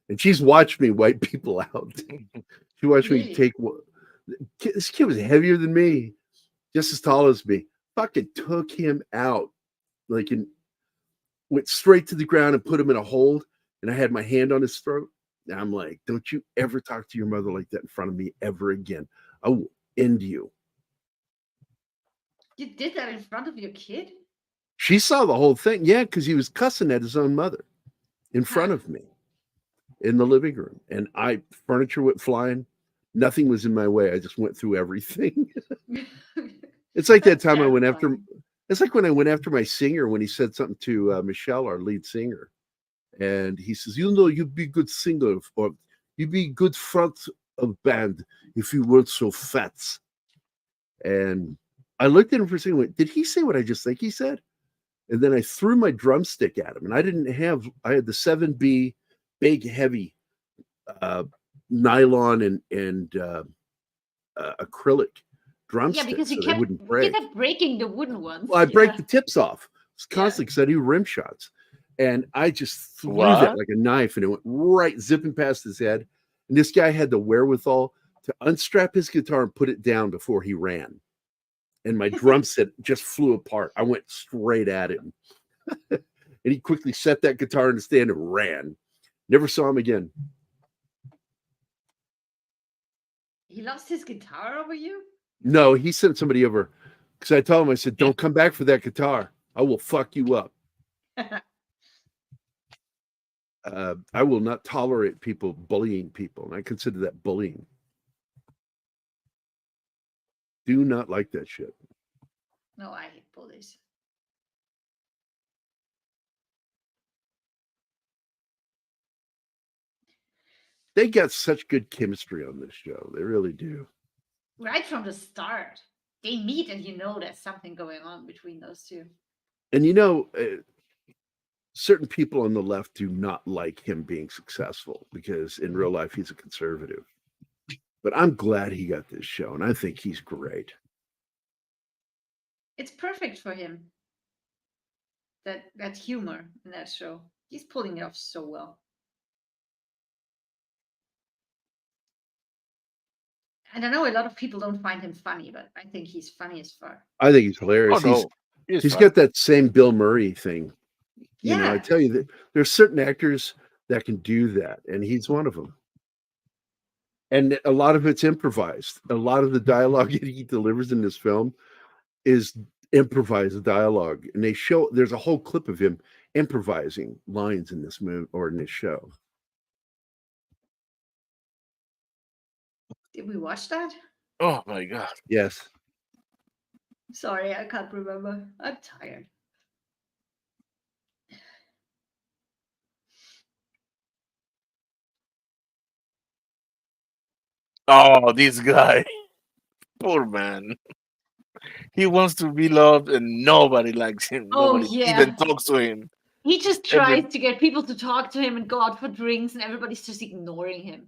And she's watched me wipe people out. She watched me Really? take this kid was heavier than me. just as tall as me, fucking took him out, like went straight to the ground and put him in a hold. And I had my hand on his throat. And I'm like, don't you ever talk to your mother like that in front of me ever again. I will end you. You did that in front of your kid? She saw the whole thing. Yeah, because he was cussing at his own mother in front of me in the living room. And furniture went flying. Nothing was in my way. I just went through everything. It's like that time I went after. It's like when I went after my singer when he said something to Michelle, our lead singer, and he says, "You'd be good singer, or you'd be good front of band if you weren't so fat." And I looked at him for a second. And went, did he say what I just think he said? And then I threw my drumstick at him, and I had the 7B big heavy nylon and acrylic drumsticks. Yeah, because so they wouldn't break. You kept breaking the wooden ones. Well, I break the tips off. It's constantly because I do rim shots. And I just threw that like a knife, and it went right zipping past his head. And this guy had the wherewithal to unstrap his guitar and put it down before he ran. And my drum set just flew apart. I went straight at him. And he quickly set that guitar in the stand and ran. Never saw him again. He lost his guitar over you? No, he sent somebody over because I told him, I said, don't come back for that guitar. I will fuck you up. I will not tolerate people bullying people. And I consider that bullying. Do not like that shit. No, I hate bullies. They got such good chemistry on this show. They really do. Right from the start. They meet and you know there's something going on between those two. And certain people on the left do not like him being successful because in real life he's a conservative. But I'm glad he got this show, and I think he's great. It's perfect for him. That humor in that show. He's pulling it off so well. And I know a lot of people don't find him funny, but I think he's funny as fuck. I think he's hilarious. Oh, no. He's got that same Bill Murray thing. You know, I tell you that there's certain actors that can do that, and he's one of them. And a lot of it's improvised. A lot of the dialogue that he delivers in this film is improvised dialogue. And there's a whole clip of him improvising lines in this movie or in this show. Did we watch that? Oh my God. Yes. Sorry, I can't remember. I'm tired. Oh, this guy. Poor man. He wants to be loved and nobody likes him. Oh, Nobody yeah. even talks to him. He just tries to get people to talk to him and go out for drinks, and everybody's just ignoring him.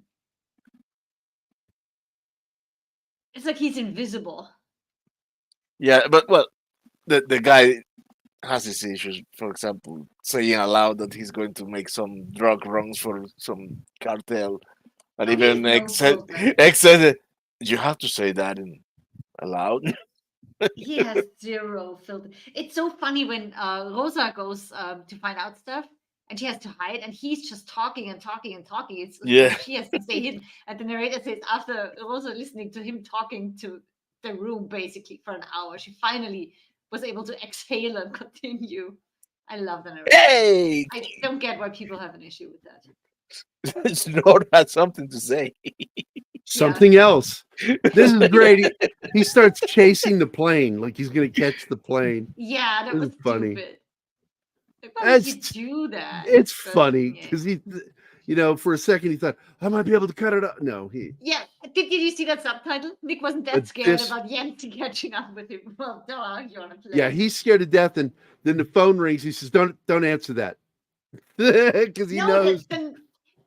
It's like he's invisible. Yeah, but well, the guy has his issues. For example, saying aloud that he's going to make some drug runs for some cartel. And even X said, you have to say that aloud. He has zero filter. It's so funny when Rosa goes to find out stuff and she has to hide and he's just talking and talking and talking. It's she has to stay hidden. And the narrator says after Rosa listening to him talking to the room basically for an hour, she finally was able to exhale and continue. I love the narrator. Hey! I don't get why people have an issue with that. Snort has something to say. Something else. This is great. He starts chasing the plane like he's going to catch the plane. Yeah, that was funny. Stupid. Like, why would you do that? It's funny because he, for a second he thought I might be able to cut it up. No, Yeah, did you see that subtitle? Nick wasn't that scared about Yancy catching up with him. Well, don't argue on a plane. Yeah, he's scared to death, and then the phone rings. He says, "Don't answer that," because he knows.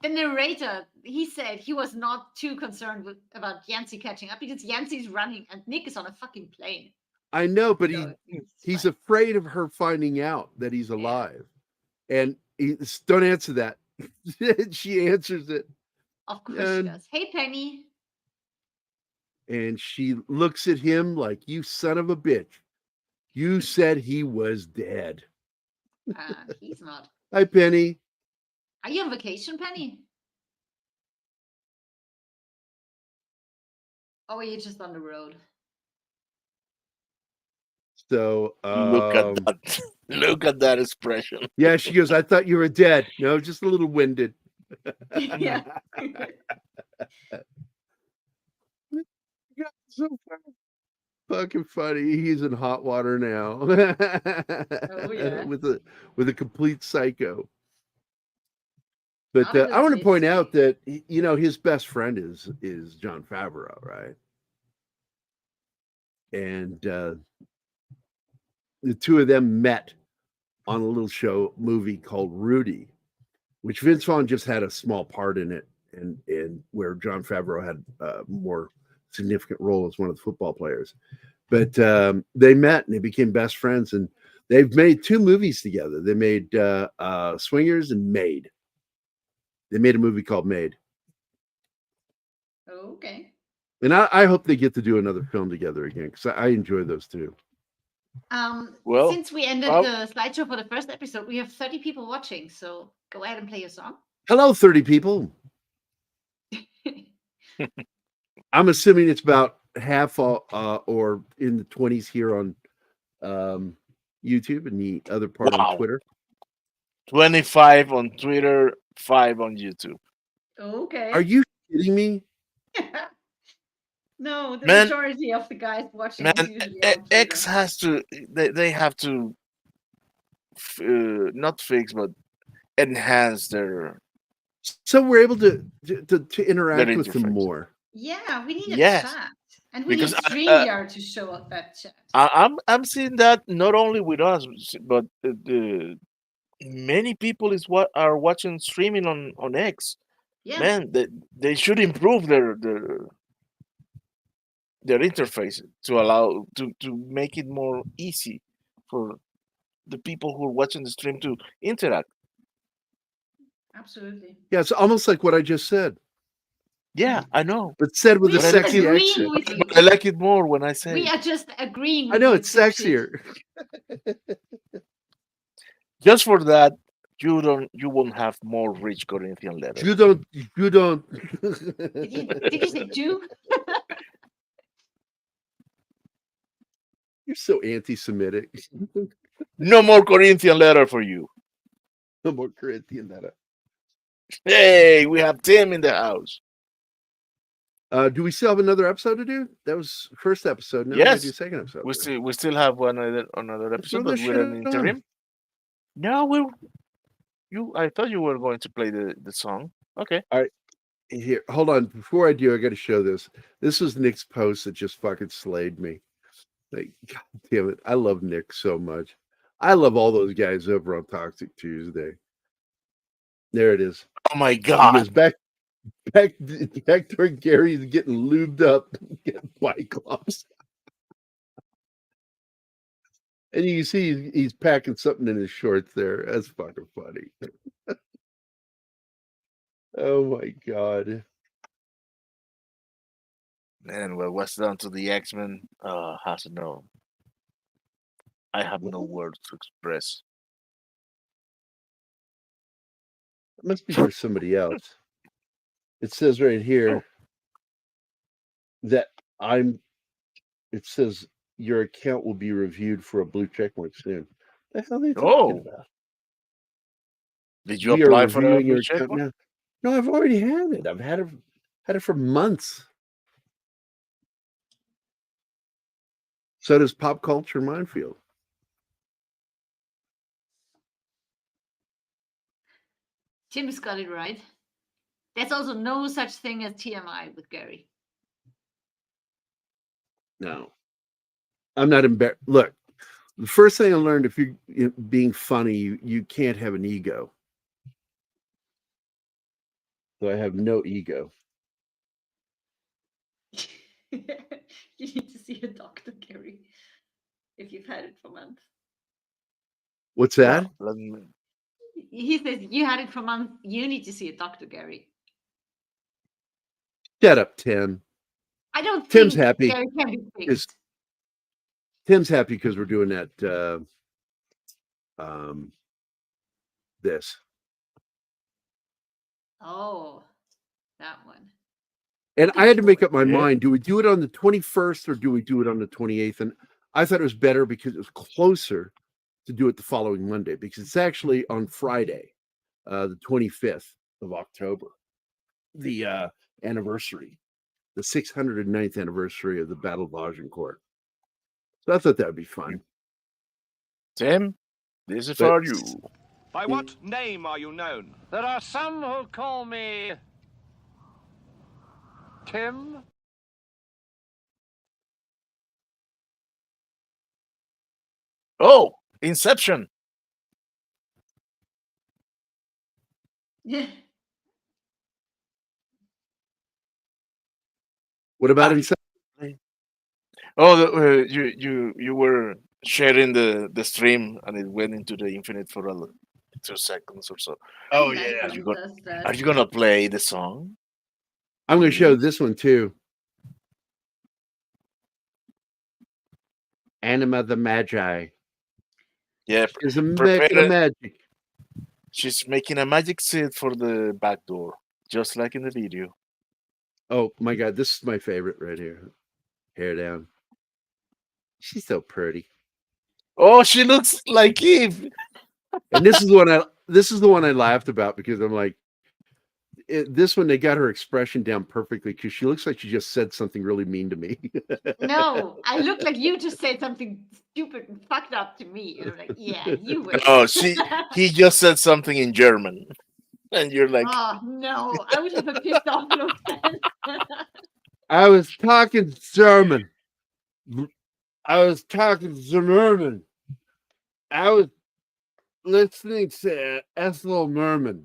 The narrator, he said he was not too concerned about Yancy catching up because Yancy's running and Nick is on a fucking plane. I know, but he's afraid of her finding out that he's alive. And don't answer that. She answers it. Of course she does. Hey, Penny. and she looks at him like, "You son of a bitch. You said he was dead." He's not. Hi, Penny. Are you on vacation, Penny? Or are you just on the road? So Look at that. Look at that expression. yeah, she goes, "I thought you were dead." No, just a little winded. Yeah. Yeah, so fucking funny. He's in hot water now. Oh, yeah. with a complete psycho. But Not a I want to good point out mystery. that his best friend is Jon Favreau, right? And the two of them met on a little show movie called Rudy, which Vince Vaughn just had a small part in it, and where Jon Favreau had a more significant role as one of the football players. But they met and they became best friends, and they've made 2 movies together. They made Swingers and Made. They made a movie called Made. Okay. And I hope they get to do another film together again, because I enjoy those two. Well, Since we ended oh. the slideshow for the first episode, we have 30 people watching. So go ahead and play your song. Hello, 30 people. I'm assuming it's about half or in the 20s here on YouTube, and the other part Wow. on Twitter. 25 on Twitter, 5 on YouTube. Okay. Are you kidding me? No, the Man- majority of the guys watching Man, is usually on X Twitter. has to. They have to not fix, but enhance their. So we're able to interact with them interface. more. Yeah, we need a Yes. chat. And we Because need StreamYard to show up that chat. I'm seeing that not only with us, but many people are watching streaming on X. Yeah, Man, they should improve their interface to allow to make it more easy for the people who are watching the stream to interact. absolutely. Yeah, it's almost like what I just said, Yeah, I know. but said with We're a But I just like sexy it. agreeing accent. with you. I like it more when I say. We are just agreeing I with know you, it's dipshit. sexier. Just for that, you won't have more rich Corinthian letters. You don't. Did you say Jew? You're so anti-Semitic. No more Corinthian letter for you. No more Corinthian letter. Hey, we have Tim in the house. Do we still have another episode to do? That was first episode. Now we gotta Yes. do second episode. We still have another Let's throw episode, but this with shit an on. interim. No, I thought you were going to play the song. Okay. Here, hold on. Before I do, I got to show this. This was Nick's post that just fucking slayed me. Like, God damn it. I love Nick so much. I love all those guys over on Toxic Tuesday. There it is. Oh my He God. goes back toward Gary's getting lubed up, getting bike gloves. And you see he's packing something in his shorts there. That's fucking funny. Oh my God. Man, well, what's done to the X-Men has no. I have no words to express. It must be for somebody else. It says right here that it says your account will be reviewed for a blue check mark soon. The hell are they talking about? Did you We are apply for a reviewing your blue check account mark? now. No, I've already had it. I've had it for months. So does Pop Culture Minefield. Tim's got it right. There's also no such thing as TMI with Gary. No, I'm not embarrassed. Look, the first thing I learned, if you're being funny, you can't have an ego. So I have no ego. You need to see a doctor, Gary, if you've had it for months. What's that? Well, let me- He says you had it for months. You need to see a doctor, Gary. Shut up, Tim. I don't Tim's think happy Gary can be because fixed. Tim's happy because we're doing that. This. Oh, that one. And I had to make up my Yeah. mind. Do we do it on the 21st or do we do it on the 28th? And I thought it was better because it was closer to do it the following Monday, because it's actually on Friday, the 25th of October, the anniversary, the 609th anniversary of the Battle of Agincourt. So I thought that would be fun. Tim, this is But- for you. By what name are you known? There are some who call me Tim. Oh, Inception. What about Ah. inside? Oh, you were sharing the stream and it went into the infinite for 2 seconds or so. I Oh, like yeah. when it does that. Are you gonna play the song? I'm going to show this one too. Anima the Magi. Yeah, Is a prepare making a it. magic. She's making a magic seed for the back door, just like in the video. Oh my God, this is my favorite right here. Hair down. She's so pretty. Oh, she looks like Eve. And this is the one I laughed about because I'm like, this one they got her expression down perfectly because she looks like she just said something really mean to me. No, I look like you just said something stupid and fucked up to me. And I'm like, yeah, you will. Oh, he just said something in German, and you're like, Oh no, I would have a pissed off look then. I was talking German. I was talking German. I was listening to Ethel Merman.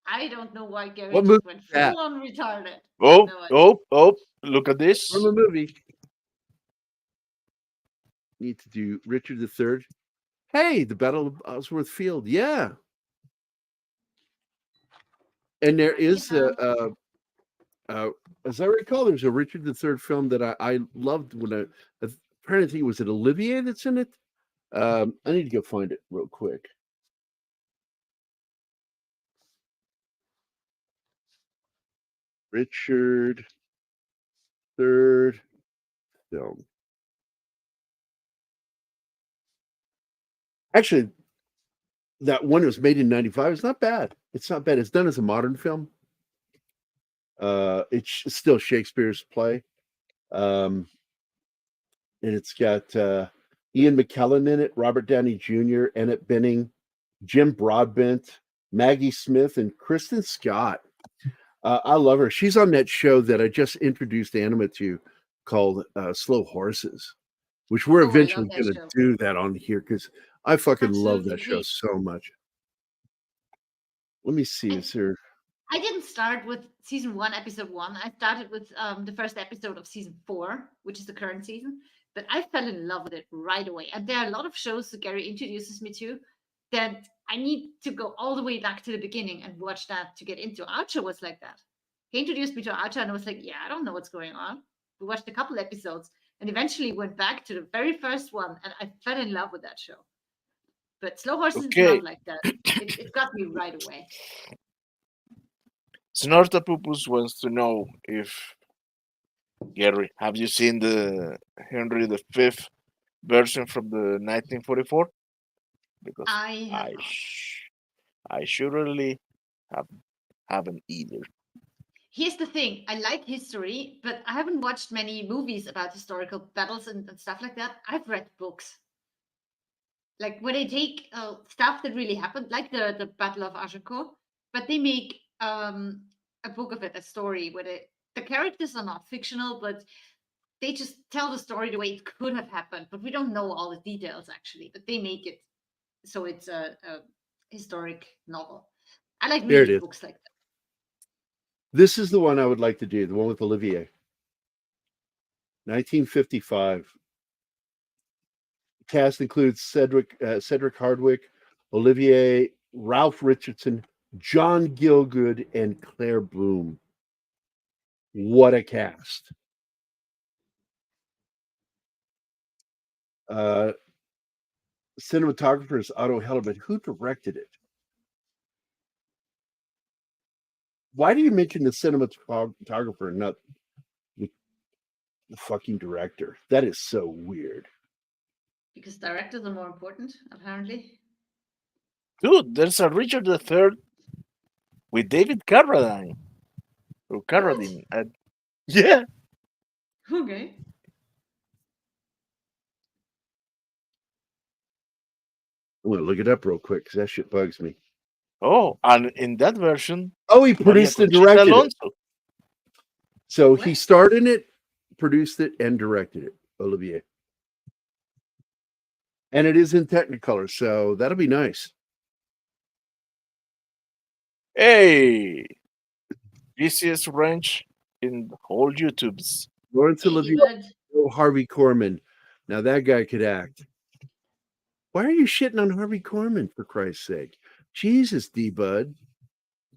I don't know why Gary What just movie went is that? full on retarded. oh, No idea. oh, look at this. From a movie. Need to do Richard III. Hey, the Battle of Osworth Field. Yeah. And there is as I recall, there's a Richard III film that I loved when apparently was it Olivier that's in it? I need to go find it real quick. Richard III film. Actually, that one was made in 95. It's not bad. It's not bad. It's done as a modern film. It's still Shakespeare's play. And it's got Ian McKellen in it, Robert Downey Jr., Annette Bening, Jim Broadbent, Maggie Smith, and Kristen Scott. I love her. She's on that show that I just introduced Anima to called Slow Horses, which we're Oh, I love eventually that going to show. do that on here because I fucking love that Absolutely. show so much. Let me see. Is there... I didn't start with season 1, episode 1. I started with the first episode of season 4, which is the current season. But I fell in love with it right away. And there are a lot of shows that Gary introduces me to that I need to go all the way back to the beginning and watch that to get into. Archer was like that. He introduced me to Archer and I was like, yeah, I don't know what's going on. We watched a couple episodes and eventually went back to the very first one and I fell in love with that show. But Slow Horses Okay. is not like that. It got me right away. Snortapupus wants to know if Gary, have you seen the Henry V version from the 1944? Because I have I not. I surely haven't either. Here's the thing. I like history, but I haven't watched many movies about historical battles and stuff like that. I've read books. Like when they take stuff that really happened, like the Battle of Agincourt, but they make a book of it, a story where the characters are not fictional, but they just tell the story the way it could have happened. But we don't know all the details actually, but they make it so it's a historic novel. I like There it reading is. books like that. This is the one I would like to do, the one with Olivier. 1955. Cast includes Cedric Hardwicke, Olivier, Ralph Richardson, John Gielgud, and Claire Bloom. What a cast. Cinematographer is Otto Hellerman. Who directed it? Why do you mention the cinematographer and not the fucking director? That is so weird. Because directors are more important, apparently. Dude, there's a Richard III with David Carradine. Or Carradine. Yeah. Okay. I'm gonna look it up real quick because that shit bugs me. Oh, and in that version, Oh, he Maria produced and Conchita directed it. Alonso. So What? he starred in it, produced it, and directed it. Olivier. And it is in Technicolor, so that'll be nice. Hey, GCS Ranch in whole YouTubes. Lawrence Hey, Olivier, D-Bud. Harvey Korman. Now that guy could act. Why are you shitting on Harvey Korman, for Christ's sake? Jesus, D-Bud.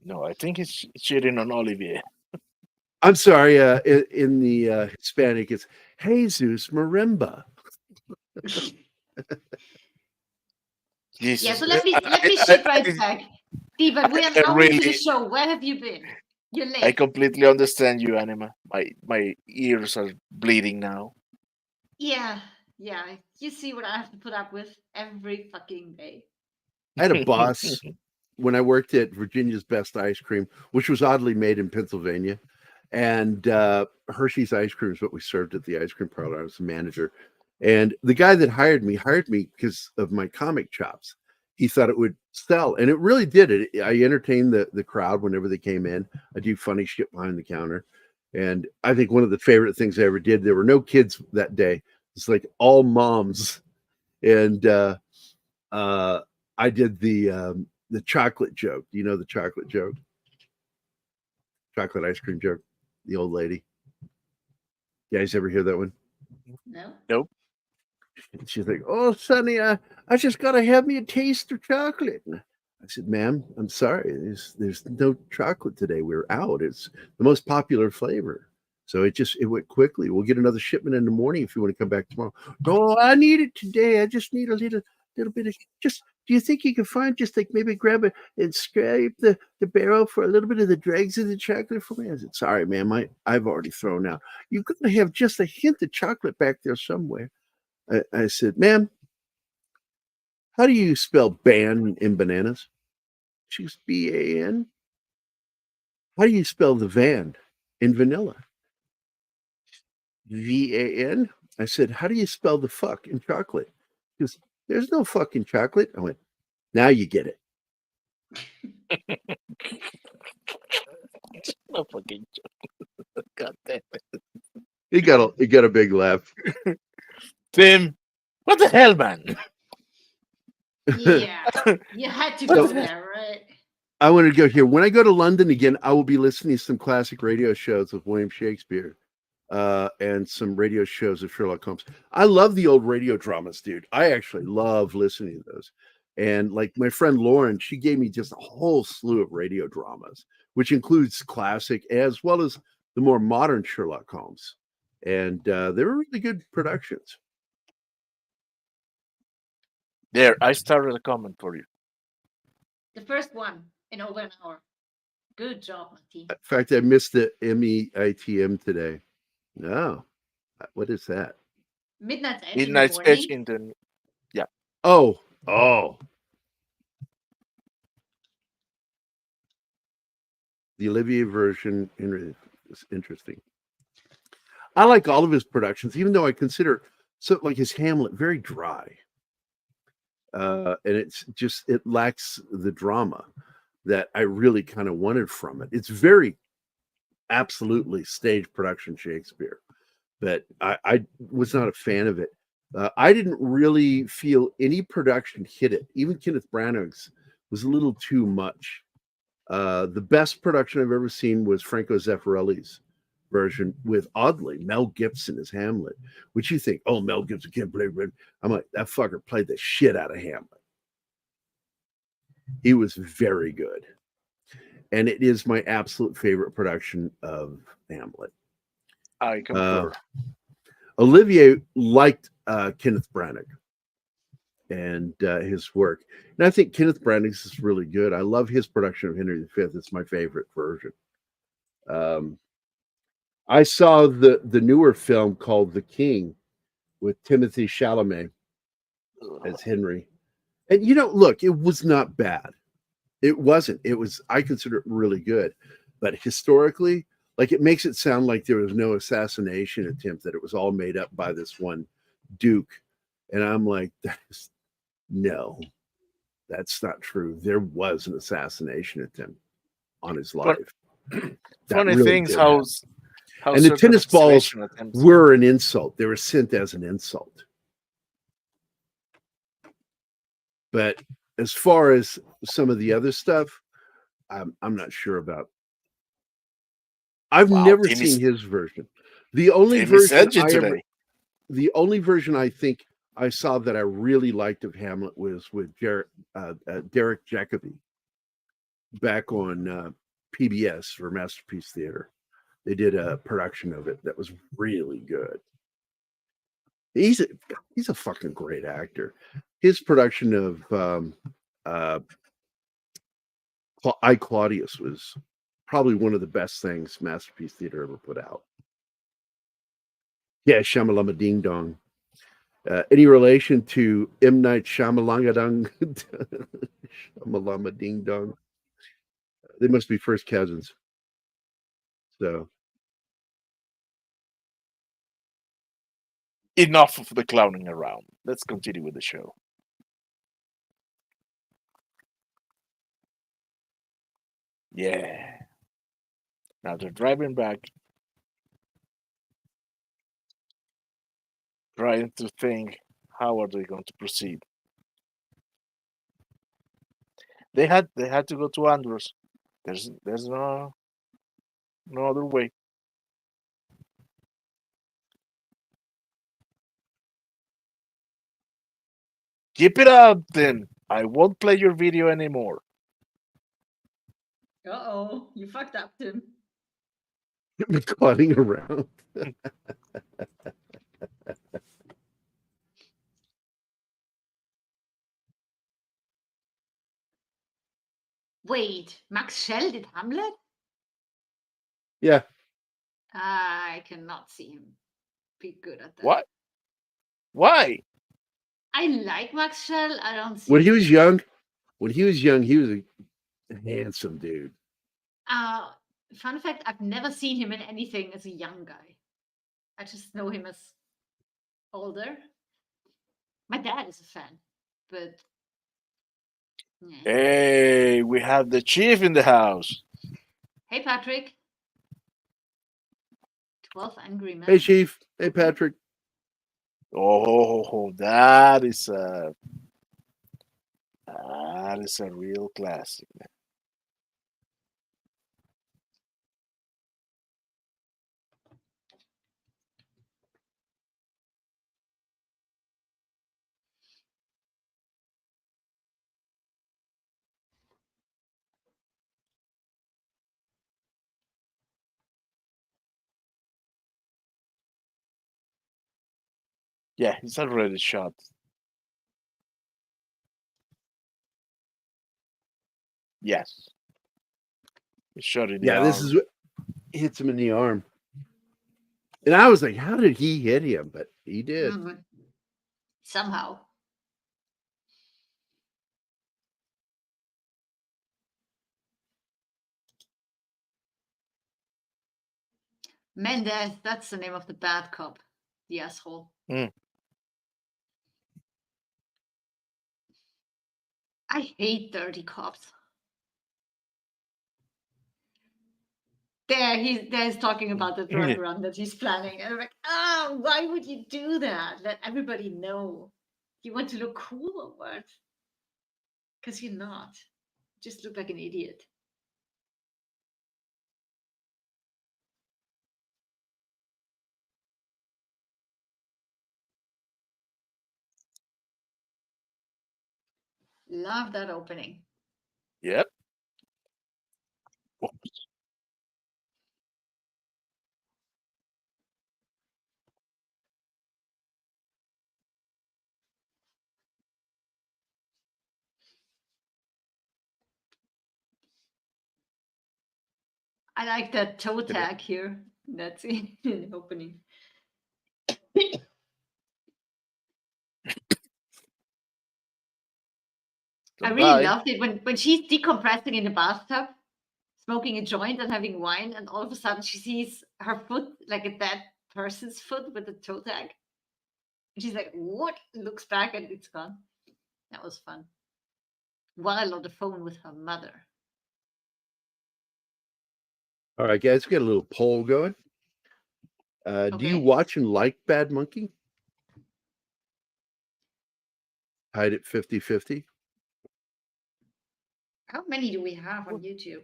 No, I think he's cheating on Olivier. I'm sorry, in the Hispanic, it's Jesus Marimba. Jesus. Yeah, so let me shit right back. D-Bud, we are I now into the really- show. Where have you been? You're I late. completely understand you, Anima. My ears are bleeding now. Yeah. You see what I have to put up with every fucking day. I had a boss when I worked at Virginia's Best Ice Cream, which was oddly made in Pennsylvania. And Hershey's ice cream is what we served at the ice cream parlor. I was the manager. And the guy that hired me because of my comic chops. He thought it would sell. And it really did. I entertained the crowd whenever they came in. I do funny shit behind the counter. And I think one of the favorite things I ever did, there were no kids that day. It's like all moms. And I did the chocolate joke. Do you know the chocolate joke? Chocolate ice cream joke. The old lady. You guys ever hear that one? No? Nope. And she's like, "Oh, Sonny, I just gotta have me a taste of chocolate." And I said, "Ma'am, I'm sorry. There's no chocolate today. We're out. It's the most popular flavor. So it went quickly. We'll get another shipment in the morning if you want to come back tomorrow." "Oh, I need it today. I just need a little bit of just. Do you think you can find just like maybe grab it and scrape the barrel for a little bit of the dregs of the chocolate for me?" I said, "Sorry, ma'am. I've already thrown out. You're gonna have just a hint of chocolate back there somewhere." I said, "Ma'am, how do you spell ban in bananas?" She goes, BAN. "How do you spell the van in vanilla?" VAN. I said, "How do you spell the fuck in chocolate?" She goes, "There's no fucking chocolate." I went, "Now you get it." No fucking joke. God damn it. He got a big laugh. Tim, what the hell, man? Yeah. You had to What go the heck? there, right? I want to go here. When I go to London again, I will be listening to some classic radio shows of William Shakespeare and some radio shows of Sherlock Holmes. I love the old radio dramas, dude. I actually love listening to those. And like my friend Lauren, she gave me just a whole slew of radio dramas, which includes classic as well as the more modern Sherlock Holmes. And they were really good productions. There, I started a comment for you. The first one in over an hour. Good job, my team. In fact, I missed the MEITM today. No, what is that? Midnight's Edge Midnight's in the Edge morning. in the Oh, the Olivier version is interesting. I like all of his productions, even though I consider like his Hamlet very dry. And it lacks the drama that I really kind of wanted from it. It's very absolutely stage production Shakespeare, but I was not a fan of it. I didn't really feel any production hit it. Even Kenneth Branagh's was a little too much. The best production I've ever seen was Franco Zeffirelli's version with, oddly, Mel Gibson as Hamlet, which you think, oh, Mel Gibson can't play. I'm like, that fucker played the shit out of Hamlet. He was very good. And it is my absolute favorite production of Hamlet. I concur. Olivier liked Kenneth Branagh and his work. And I think Kenneth Branagh's is really good. I love his production of Henry V. It's my favorite version. I saw the newer film called The King with Timothy Chalamet as Henry. And look, it was not bad. It wasn't. It was, I consider it really good. But historically, like, it makes it sound like there was no assassination attempt, that it was all made up by this one Duke. And I'm like, no, that's not true. There was an assassination attempt on his life. Funny things how and the tennis balls were an insult. They were sent as an insult. But as far as some of the other stuff, I'm not sure about. I've never seen his version. The only version I think I saw that I really liked of Hamlet was with Derek Jacobi back on PBS for Masterpiece Theater. They did a production of it that was really good. He's a fucking great actor. His production of I, Claudius was probably one of the best things Masterpiece Theater ever put out. Yeah, Shamalama Ding Dong. Any relation to M. Night Shyamalangadung? Shamalama Ding Dong. They must be first cousins. So enough of the clowning around. Let's continue with the show. Yeah. Now they're driving back, trying to think how are they going to proceed. They had to go to Andros. There's no other way. Keep it up, then. I won't play your video anymore. Uh-oh, you fucked up, Tim. clowning around. Wait, Max Schell did Hamlet? Yeah. I cannot see him be good at that. What? Why? I like Max Schell. I don't see. When he was young, he was a handsome dude. Fun fact: I've never seen him in anything as a young guy. I just know him as older. My dad is a fan, but yeah. Hey, we have the chief in the house. Hey, Patrick. 12 Angry Men. Hey, Chief. Hey, Patrick. Oh, that is a real classic, man. Yeah, he's already shot. Yes. He shot in the arm. This is what hits him in the arm. And I was like, how did he hit him? But he did. Mhm. Somehow. Mendez, that's the name of the bad cop. The asshole. Mm. I hate dirty cops. There's talking about the drug run that he's planning. And I'm like, why would you do that? Let everybody know. You want to look cool or what? Because you're not. You just look like an idiot. Love that opening. Yep. I like that toe Did it- tag here. That's in the opening. I really Bye. loved it when she's decompressing in the bathtub, smoking a joint and having wine, and all of a sudden she sees her foot, like a dead person's foot with a toe tag. And she's like, "What?" Looks back and it's gone. That was fun. While on the phone with her mother. All right, guys, we got a little poll going. Do you Okay. watch and like Bad Monkey? Hide it 50-50. How many do we have on YouTube?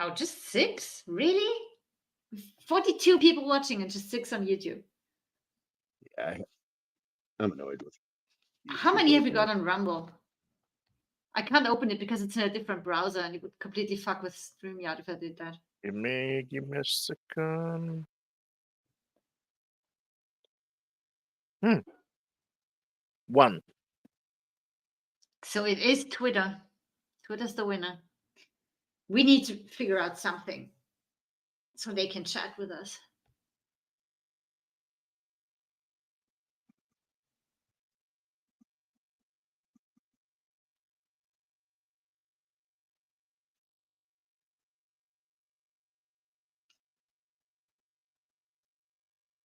Oh, just 6? Really? 42 people watching and just 6 on YouTube. Yeah, I'm annoyed with How many have you YouTube got on Rumble? I can't open it because it's in a different browser and it would completely fuck with StreamYard if I did that. Give me a second. One. So it is Twitter. Twitter's the winner. We need to figure out something so they can chat with us.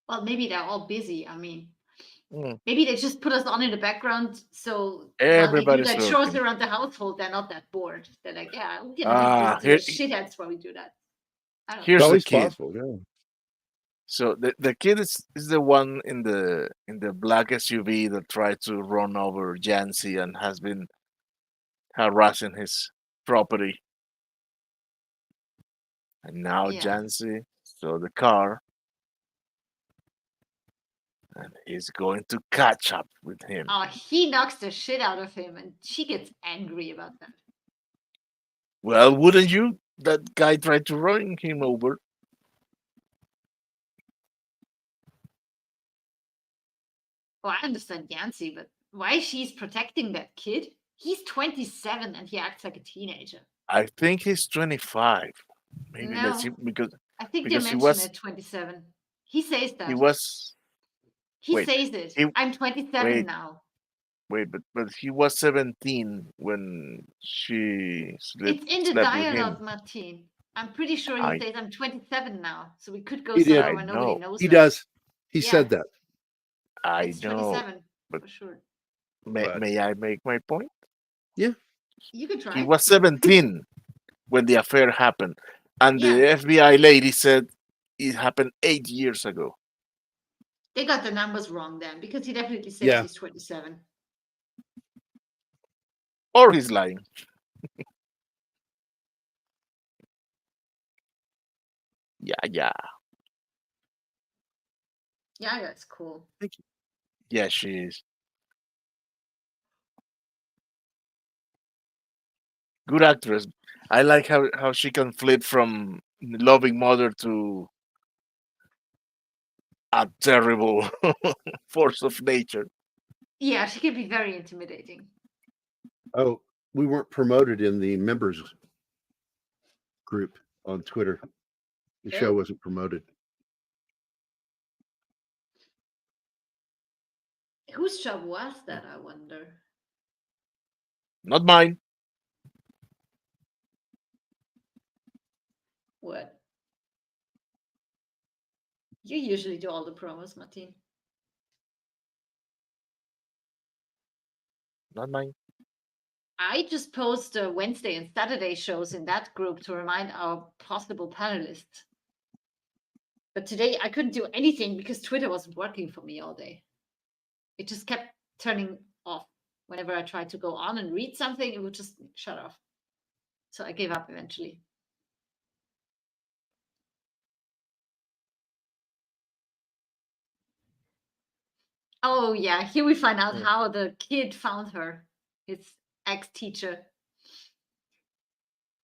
Well, maybe they're all busy. I mean, Hmm. maybe they just put us on in the background so while they do Everybody's that chores looking. around the household, they're not that bored. They're like, yeah, we Ah, can listen to shitheads while we do that. I don't know. Here's It's the always kid. possible. Yeah. So the kid is the one in the black SUV that tried to run over Jancy and has been harassing his property. And now Yeah. Jancy saw the car and he's going to catch up with him. Oh, he knocks the shit out of him and she gets angry about that. Well, wouldn't you? That guy tried to run him over. Well, I understand Yancy, but why she's protecting that kid? He's 27 and he acts like a teenager. I think he's 25. Maybe let's see No, because I think they because he mentioned was at 27. He says that. he was He wait, says it. he- I'm 27 wait. now. wait, but he was 17 when she It's in the slept with him. dialogue, Martin. I'm pretty sure he I says I'm 27 now. So we could go He did. somewhere I where nobody know. knows He that. does. He Yeah. said that. I It's know. 27 but- for sure. But- May I make my point? You could try. He was 17 when the affair happened, and the Yeah. FBI lady said it happened 8 years ago. They got the numbers wrong then because he definitely says Yeah. he's 27. Or he's lying. Yeah. Yeah, that's cool. Yeah, she is. Good actress. I like how she can flip from loving mother to a terrible force of nature. Yeah, she can be very intimidating. Oh, we weren't promoted in the members group on Twitter. The show Oh. wasn't promoted. Whose job was that, I wonder? Not mine. What? You usually do all the promos, Martin. Not mine. I just post Wednesday and Saturday shows in that group to remind our possible panelists. But today I couldn't do anything because Twitter wasn't working for me all day. It just kept turning off. Whenever I tried to go on and read something, it would just shut off. So I gave up eventually. Oh, yeah. Here we find out how the kid found her, his ex-teacher.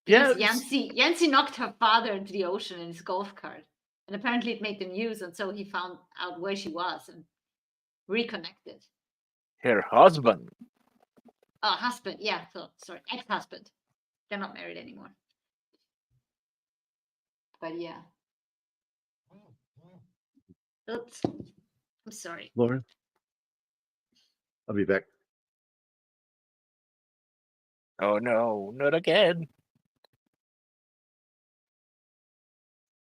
Yeah, Because Yancy knocked her father into the ocean in his golf cart. And apparently it made the news. And so he found out where she was and reconnected. her husband. Oh, husband. Yeah. So, sorry. Ex-husband. They're not married anymore. But yeah. Oops. I'm sorry. Lauren, I'll be back. Oh no, not again.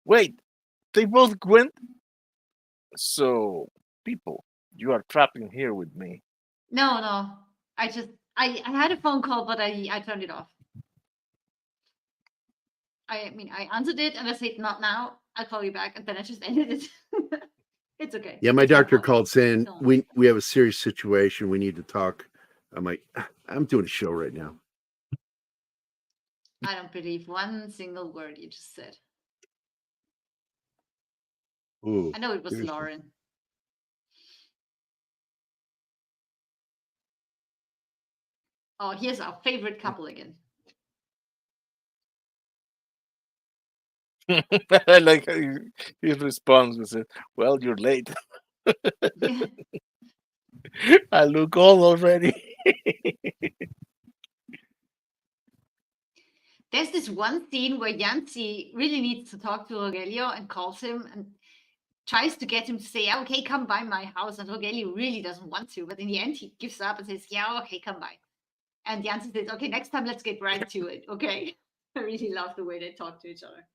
Wait, they both went? So, people, you are trapped in here with me. No, no. I had a phone call, but I turned it off. I mean, I answered it and I said, not now. I'll call you back. And then I just ended it. It's okay. Yeah, my It's my doctor fault. called saying Don't. we have a serious situation. We need to talk. I'm like, I'm doing a show right now. I don't believe one single word you just said. Ooh, I know it was seriously. Lauren. Oh, here's our favorite couple again. I like how his response was, well, you're late. Yeah. I look old already. There's this one scene where Yancy really needs to talk to Rogelio and calls him and tries to get him to say, yeah, okay, come by my house. And Rogelio really doesn't want to. But in the end, he gives up and says, yeah, okay, come by. And Yancy says, okay, next time, let's get right to it. Okay. I really love the way they talk to each other.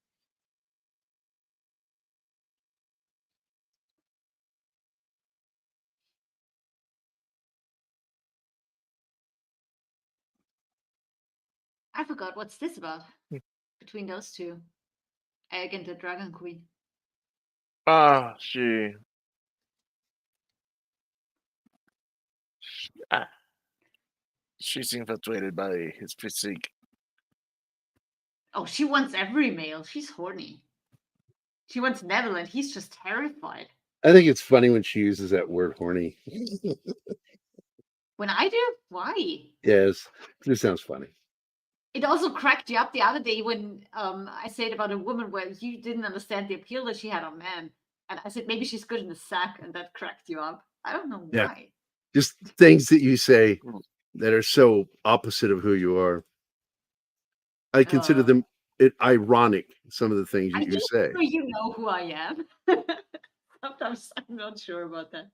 I forgot what's this about between those two, Egg and the Dragon Queen. Ah, ah, she's infatuated by his physique. Oh, she wants every male. She's horny. She wants Neville, and he's just terrified. I think it's funny when she uses that word horny. When I do, why? Yes, it sounds funny. It also cracked you up the other day when I said about a woman where you didn't understand the appeal that she had on men. And I said maybe she's good in the sack, and that cracked you up. I don't know Yeah. why. Just things that you say Hmm. that are so opposite of who you are. I consider them ironic, some of the things I that you think say. you know who I am. Sometimes I'm not sure about that.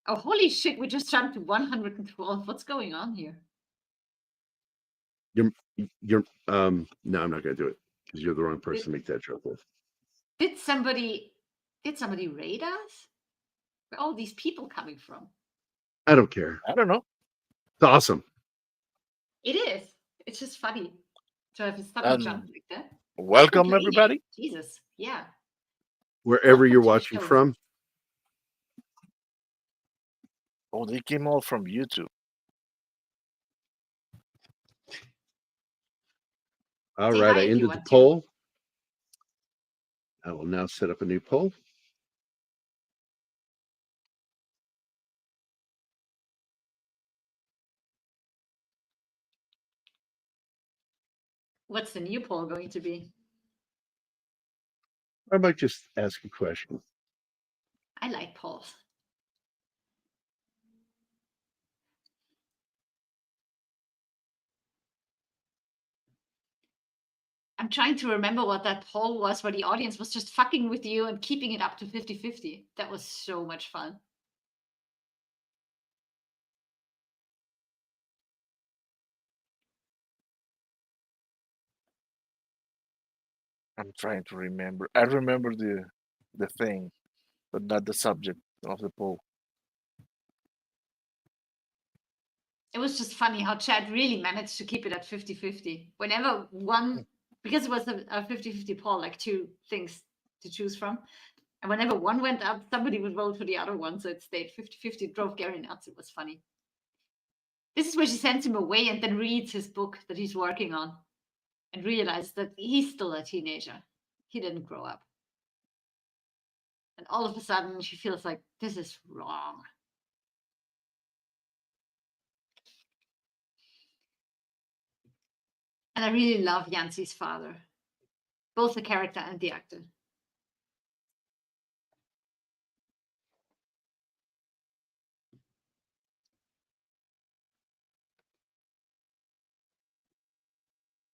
Oh, holy shit, we just jumped to 112. What's going on here? You're no, I'm not gonna do it because you're the wrong person to make that joke with. Did somebody raid us? Where are all these people coming from? I don't care. I don't know. It's awesome. It is. It's just funny to have a sudden jump like that. Welcome, Complaining. everybody. Jesus, yeah. Wherever Welcome you're to the watching show. from. Oh, they came all from YouTube. All Say right, hi I if you ended the want to. poll. I will now set up a new poll. What's the new poll going to be? I might just ask a question. I like polls. I'm trying to remember what that poll was where the audience was just fucking with you and keeping it up to 50-50. That was so much fun. I'm trying to remember. I remember the thing, but not the subject of the poll. It was just funny how Chad really managed to keep it at 50-50. Whenever one, because it was a 50-50 poll, like two things to choose from. And whenever one went up, somebody would vote for the other one. So it stayed 50-50. It drove Gary nuts. It was funny. This is where she sends him away and then reads his book that he's working on and realizes that he's still a teenager. He didn't grow up. And all of a sudden, she feels like this is wrong. And I really love Yancey's father, both the character and the actor.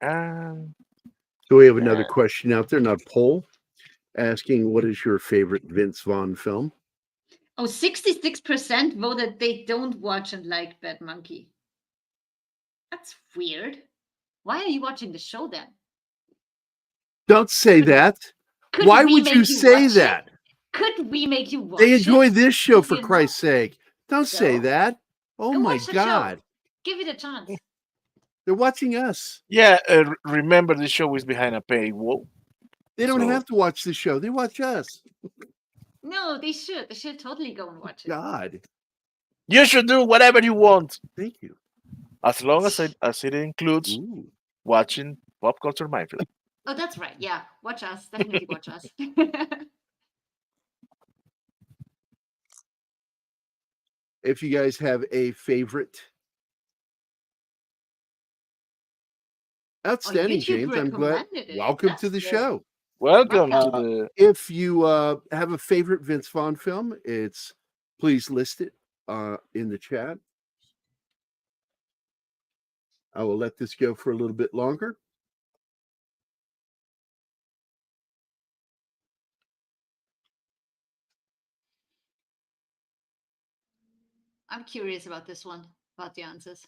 Um, So we have another Uh, question out there, not a poll, asking what is your favorite Vince Vaughn film? Oh, 66% voted they don't watch and like Bad Monkey. That's weird. Why are you watching the show then? Don't say Could- that. Could Why we would you make say watch it? that? Could we make you watch They enjoy it? this show, Would for you not? Christ's sake. Don't say So? that. Oh Go my watch the God. show. Give it a chance. They're watching us. yeah, remember the show is behind a paywall. They don't So- have to watch the show. They watch us. No, they should. They should totally go and watch it. God. You should do whatever you want, Thank you. as long as it includes Ooh. watching Pop Culture Minefield. Oh, that's right. Yeah, watch us. Definitely watch us. If you guys have a favorite. Outstanding, YouTube James. I'm glad. recommended it. Welcome That's to the good. show. Welcome to Welcome. the. If you have a favorite Vince Vaughn film, please list it in the chat. I will let this go for a little bit longer. I'm curious about this one, about the answers.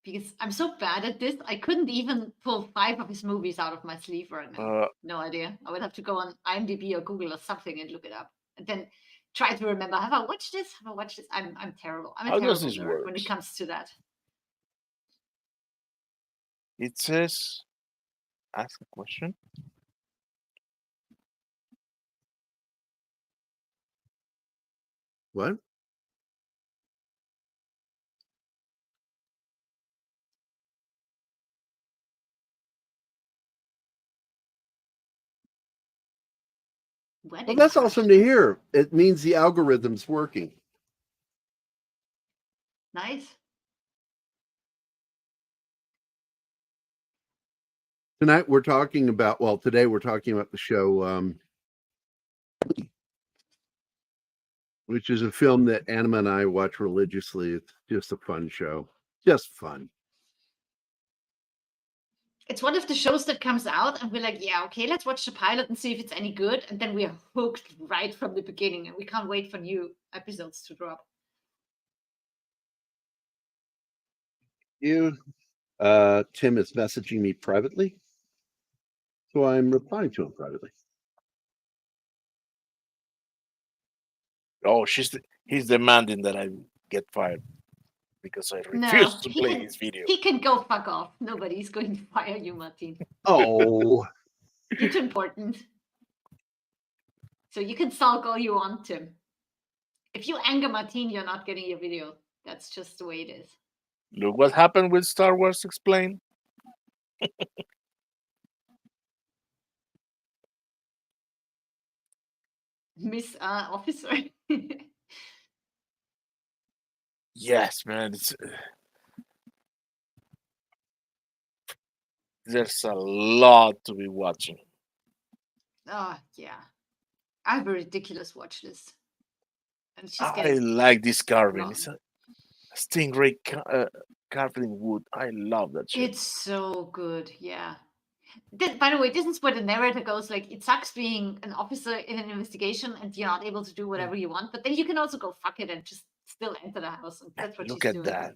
Because I'm so bad at this, I couldn't even pull 5 of his movies out of my sleeve right now. No idea. I would have to go on IMDb or Google or something and look it up. And then try to remember, have I watched this? Have I watched this? I'm terrible. I'm a How does terrible this nerd when work? it comes to that. It says, ask a question. What? Well, Wedding that's awesome to crashes. hear. It means the algorithm's working. Nice. Tonight we're talking about, well, today we're talking about the show, which is a film that Anima and I watch religiously. It's just a fun show. Just fun. It's one of the shows that comes out and we're like, yeah, okay, let's watch the pilot and see if it's any good. And then we are hooked right from the beginning and we can't wait for new episodes to drop. Tim is messaging me privately, so I'm replying to him privately. Oh, he's demanding that I get fired because I No, refuse to play his video. he can go fuck off. Nobody's going to fire you, Martin. Oh, You're too important. So you can sulk all you want, Tim. If you anger Martin, you're not getting your video. That's just the way it is. Look what happened with Star Wars Explained. Miss Officer. Yes, man. There's a lot to be watching. Oh, yeah. I have a ridiculous watch list. And she's I getting like this carving. long. It's a stingray carving wood. I love that shit. It's so good, yeah. By the way, this is where the narrator goes, like, it sucks being an officer in an investigation and you're not able to do whatever you want, but then you can also go fuck it and just still enter the house, and that's what Look she's at doing. that.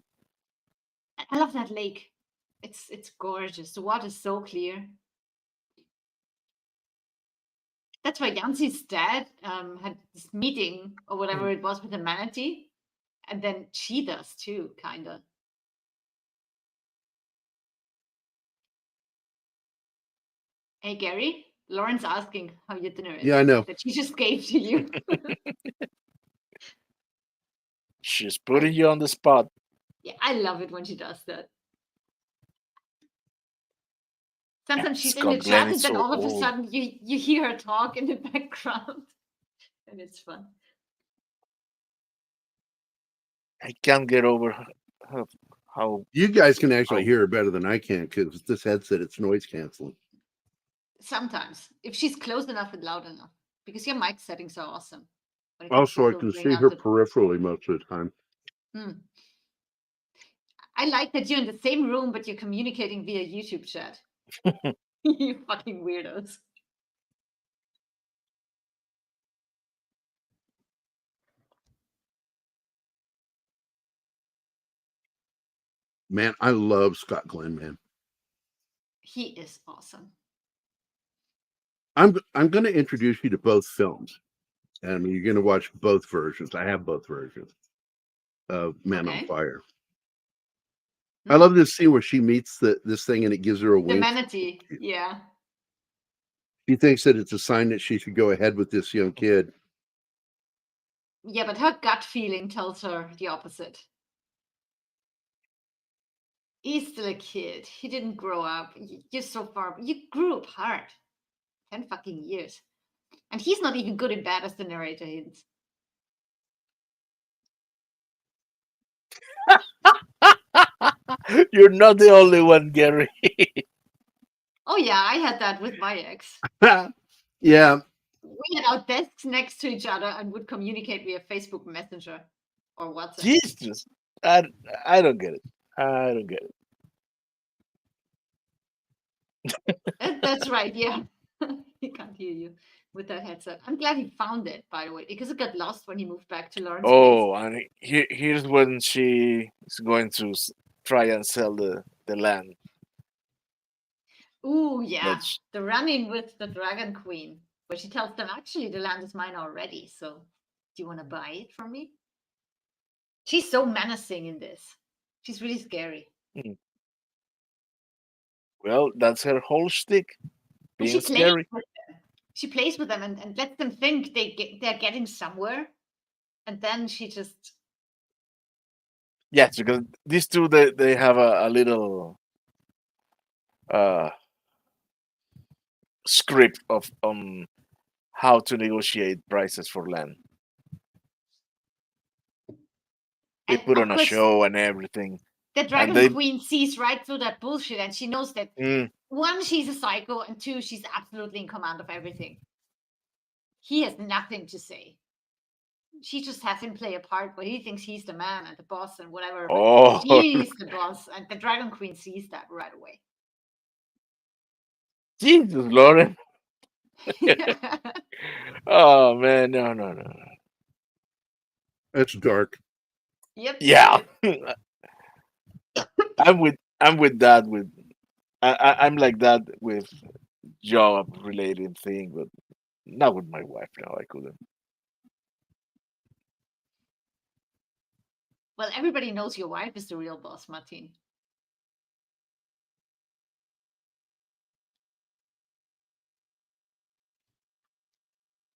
I love that lake. It's gorgeous. The water is so clear. That's why Yancy's dad had this meeting or whatever it was with the manatee, and then she does too, kind of. Hey Gary, Lauren's asking how your dinner is. yeah, I know. That she just gave to you. She's putting you on the spot. Yeah, I love it when she does that. Sometimes she's It's in the got chat Glenn, and then so all of a old. sudden you hear her talk in the background. And it's fun. I can't get over how You guys can actually Oh. hear it better than I can because this headset, it's noise canceling. Sometimes, if she's close enough and loud enough. Because your mic settings are awesome. when it comes to Also, I can filtering see out her the- peripherally most of the time. I like that you're in the same room, but you're communicating via YouTube chat. You fucking weirdos. Man, I love Scott Glenn, man. He is awesome. I'm going to introduce you to both films. And you're going to watch both versions. I have both versions of Man on Okay. Fire. I love this scene where she meets this thing and it gives her a The wink. manatee. Yeah. She thinks that it's a sign that she should go ahead with this young kid. Yeah, but her gut feeling tells her the opposite. He's still a kid. He didn't grow up. You're so far. You grew apart. 10 fucking years. And he's not even good and bad as the narrator hints. You're not the only one, Gary. Oh, yeah, I had that with my ex. Yeah. We had our desks next to each other and would communicate via Facebook Messenger or WhatsApp. Jesus, I don't get it. I don't get it. That's right, yeah. He can't hear you with that headset. I'm glad he found it, by the way, because it got lost when he moved back to Lawrence place. Oh, and here's when she is going to try and sell the land. Ooh, yeah. That's The run-in with the Dragon Queen, where she tells them, actually, the land is mine already, so do you want to buy it from me? She's so menacing in this. She's really scary. well, that's her whole shtick. And Being scary. She plays with them and lets them think they're getting somewhere. And then she just... Yes, because these two they have a little script of how to negotiate prices for land. They And put of on a course, show and everything. the Dragon they- Queen sees right through that bullshit, and she knows that one, she's a psycho, and two, she's absolutely in command of everything. He has nothing to say. She just has him play a part where he thinks he's the man and the boss and whatever. But Oh, he's the boss, and the Dragon Queen sees that right away. Jesus, Lauren. Oh man, no. That's dark. Yep. Yeah, I'm with that. I'm like that with job related thing, but not with my wife. No, I couldn't. Well, everybody knows your wife is the real boss, Martin.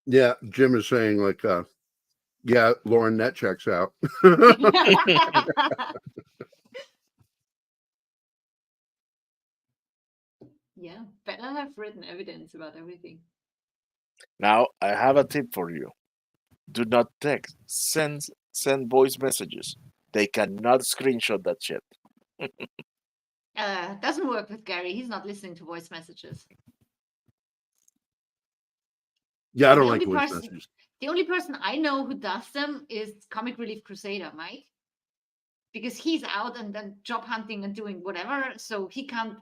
Yeah, Jim is saying like, yeah, Lauren, that checks out. Yeah, better have written evidence about everything. Now I have a tip for you. Do not text. Send voice messages. They cannot screenshot that shit. Doesn't work with Gary. He's not listening to voice messages. Yeah, I don't The like only voice person- messages. The only person I know who does them is Comic Relief Crusader, Mike. Because he's out and then job hunting and doing whatever, so he can't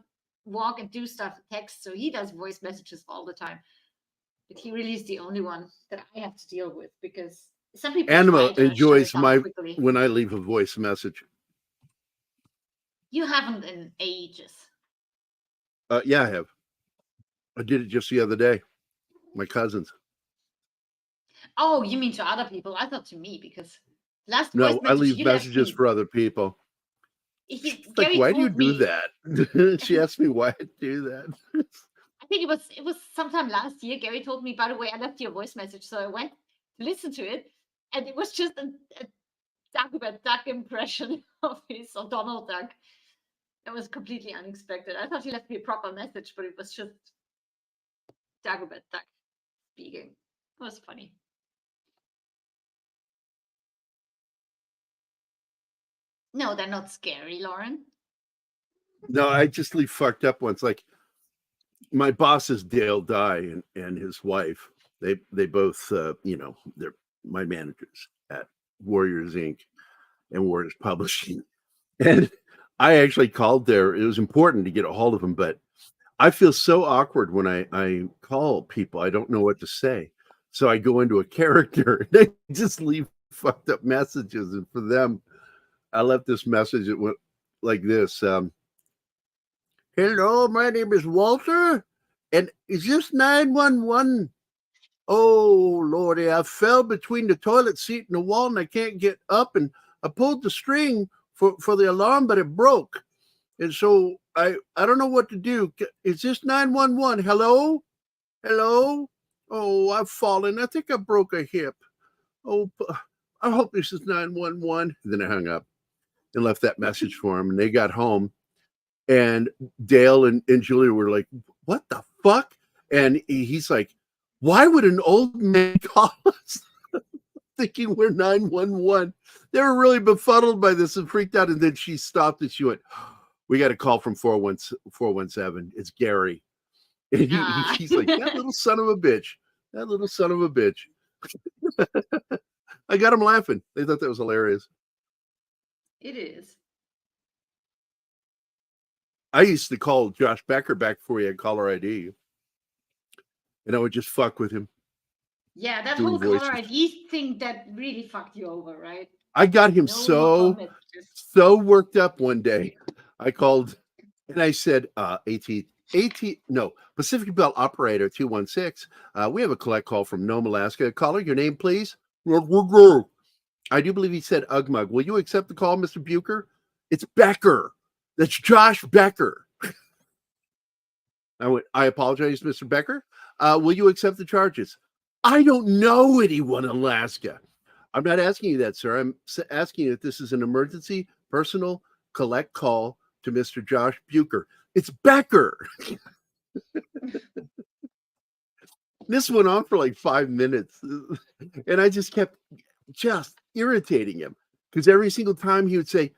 walk and do stuff, text, so he does voice messages all the time. But he really is the only one that I have to deal with, because some people Anima try to enjoys shut it down my quickly. when I leave a voice message. You haven't in ages. Yeah, I have. I did it just the other day. My cousins. Oh, you mean to other people? I thought to me, because last No, voice I message leave you left messages me, for other people. he- Like, Gary why do you told do me- that? She asked me why I do that. I think it was sometime last year. Gary told me, by the way, I left you a voice message, so I went to listen to it, and it was just a Dagobert Duck impression of his, or Donald Duck. That was completely unexpected. I thought he left me a proper message, but it was just Dagobert Duck speaking. It was funny. No, they're not scary, Lauren. No, I just leave fucked up ones. Like my boss is Dale Dye and his wife. They both they're my managers at Warriors Inc. and Warriors Publishing. And I actually called there. It was important to get a hold of him, but I feel so awkward when I call people. I don't know what to say. So I go into a character and I just leave fucked up messages. And for them, I left this message. It went like this. Hello, my name is Walter. And is this 911? Oh, Lordy, I fell between the toilet seat and the wall and I can't get up. And I pulled the string for the alarm, but it broke. And so I don't know what to do. Is this 911? Hello? Hello? Oh, I've fallen. I think I broke a hip. Oh, I hope this is 911. And then I hung up and left that message for him. And they got home. And Dale and Julia were like, what the fuck? And he's like, why would an old man call us thinking we're 911? They were really befuddled by this and freaked out. And then she stopped and she went, we got a call from 417. It's Gary. And he's like, that little son of a bitch. That little son of a bitch. I got them laughing. They thought that was hilarious. It is. I used to call Josh Becker back before he had caller ID. And I would just fuck with him. Yeah, that doing whole caller voices. ID thing that really fucked you over, right? I got him No so worked up one day. I called and I said, Pacific Bell Operator 216. We have a collect call from Nome, Alaska. Caller, your name, please. I do believe he said Ugmug. Will you accept the call, Mr. Bucher? It's Becker. That's Josh Becker. I apologize, Mr. Becker. Will you accept the charges? I don't know anyone in Alaska. I'm not asking you that, sir. I'm asking you if this is an emergency personal collect call to Mr. Josh Bucher. It's Becker. This went on for like 5 minutes. And I just kept irritating him because every single time he would say,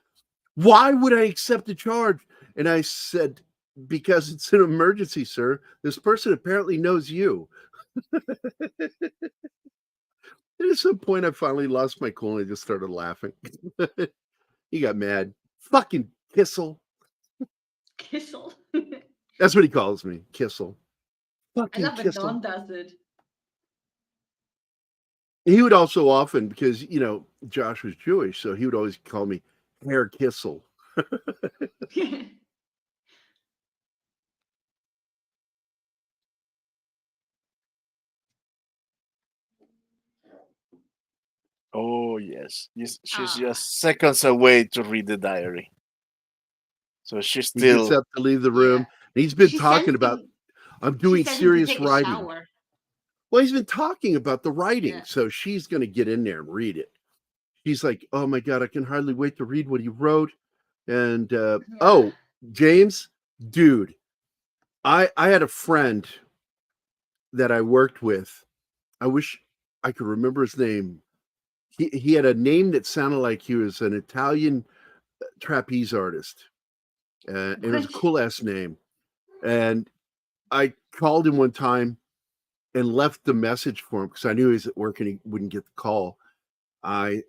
why would I accept the charge? And I said, because it's an emergency, sir. This person apparently knows you. At some point, I finally lost my cool and I just started laughing. He got mad. Fucking Kissel. Kissel. That's what he calls me, Kissel. I Fucking love when Kissel. Don does it. He would also often, because, Josh was Jewish, so he would always call me Herr Kissel. Oh yes, she's Ah. just seconds away to read the diary. So she's He gets still up to leave the room. And he's been She talking sends about, him- I'm she doing sends him to serious take a writing. shower. Well, he's been talking about the writing, Yeah. so she's going to get in there and read it. She's like, oh my God, I can hardly wait to read what he wrote. And, oh, James, dude, I had a friend that I worked with. I wish I could remember his name. He had a name that sounded like he was an Italian trapeze artist. And it was a What? cool ass name. And I called him one time and left the message for him because I knew he was at work and he wouldn't get the call. I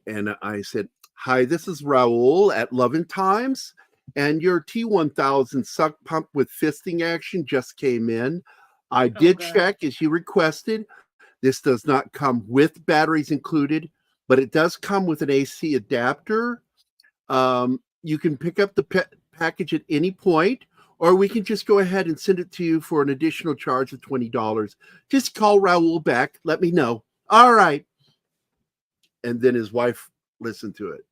said, hi, this is Raul at Lovin' Times, and your T1000 suck pump with fisting action just came in. I did God. check as you requested. This does not come with batteries included, but it does come with an AC adapter. You can pick up the package at any point, or we can just go ahead and send it to you for an additional charge of $20. Just call Raul back. Let me know. All right. And then his wife listened to it.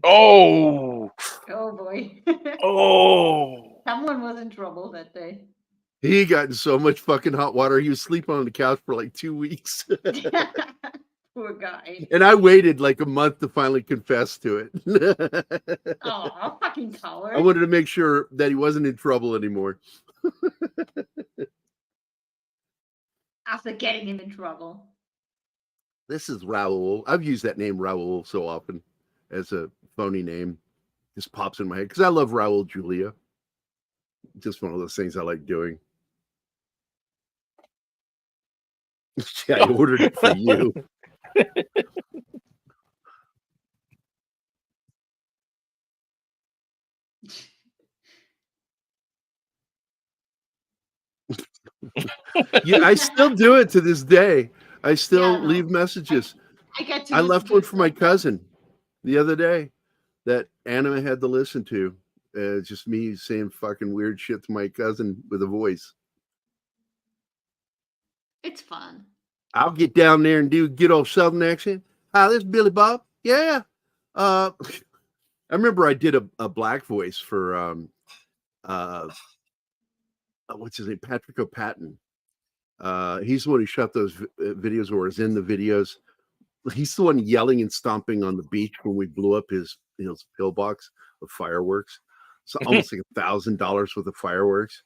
Oh boy. oh Someone was in trouble that day. He got in so much fucking hot water. He was sleeping on the couch for like 2 weeks. Poor guy. And I waited like a month to finally confess to it. Oh, fucking coward. I wanted to make sure that he wasn't in trouble anymore. After getting him in trouble. This is Raul. I've used that name Raul so often as a phony name. Just pops in my head because I love Raul Julia. Just one of those things I like doing. Yeah, I ordered it for you. Yeah, I still do it to this day. I still no. leave messages. I get to I listen left to one it for my sometimes. cousin the other day that Anna had to listen to. Just me saying fucking weird shit to my cousin with a voice. It's fun. I'll get down there and do a good old Southern accent. Hi, this is Billy Bob. Yeah. I remember I did a black voice for what's his name? Patrick O'Patton. He's the one who shot those videos or is in the videos. He's the one yelling and stomping on the beach when we blew up his pillbox of fireworks. So almost like $1,000 worth of fireworks.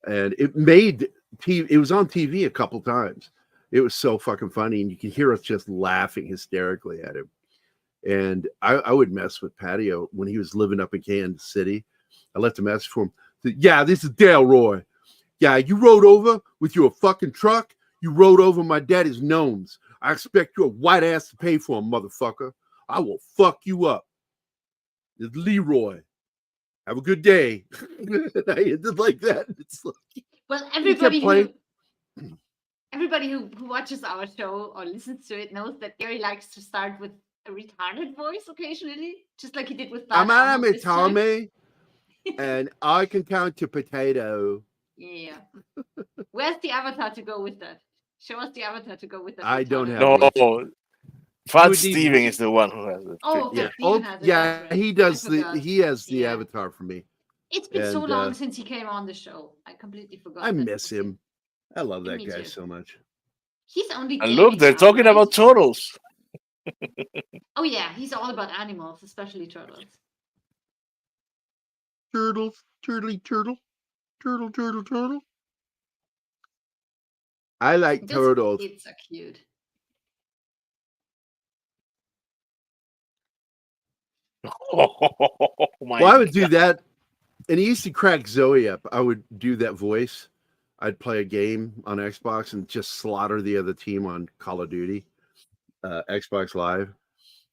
And it made TV, it was on TV a couple times. It was so fucking funny, and you can hear us just laughing hysterically at him. And I would mess with Patio when he was living up in Kansas City. I left a message for him. Yeah, this is Dale Roy. Yeah, you rode over with your fucking truck. You rode over my daddy's gnomes. I expect your white ass to pay for them, motherfucker. I will fuck you up. It's Leroy. Have a good day. And I ended like that. It's like, Well, he kept playing. everybody who watches our show or listens to it knows that Gary likes to start with a retarded voice occasionally, just like he did with Bad My Armor name is this time. Tommy, and I can count to potato. Yeah. Where's the avatar to go with that? Show us the avatar to go with that. I don't retarded have No, voice. one. Fat would need- Steven is the one who has it. Oh, Yeah, Fat Steven has it. yeah, That's right. he does I forgot. he has the Yeah. avatar for me. It's been so and, long since he came on the show. I completely forgot. I that he miss was here. him. I love that Me guy too. so much. He's only. And look, gaming they're now, talking right? about turtles. Oh yeah, he's all about animals, especially turtles. Turtles, turtly turtle, turtle, turtle, turtle. I like Those turtles. kids are cute. Oh my Well, I would God. do that, and he used to crack Zoe up. I would do that voice. I'd play a game on Xbox and just slaughter the other team on Call of Duty, Xbox Live.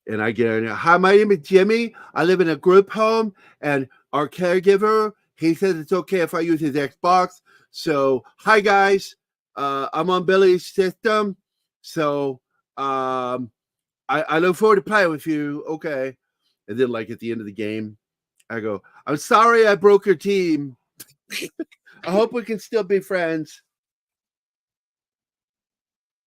And I get in, hi, my name is Jimmy. I live in a group home, and our caregiver, he says it's okay if I use his Xbox. So, hi guys, I'm on Billy's system. So, I look forward to playing with you. Okay. And then, like at the end of the game, I go, I'm sorry I broke your team. I hope we can still be friends.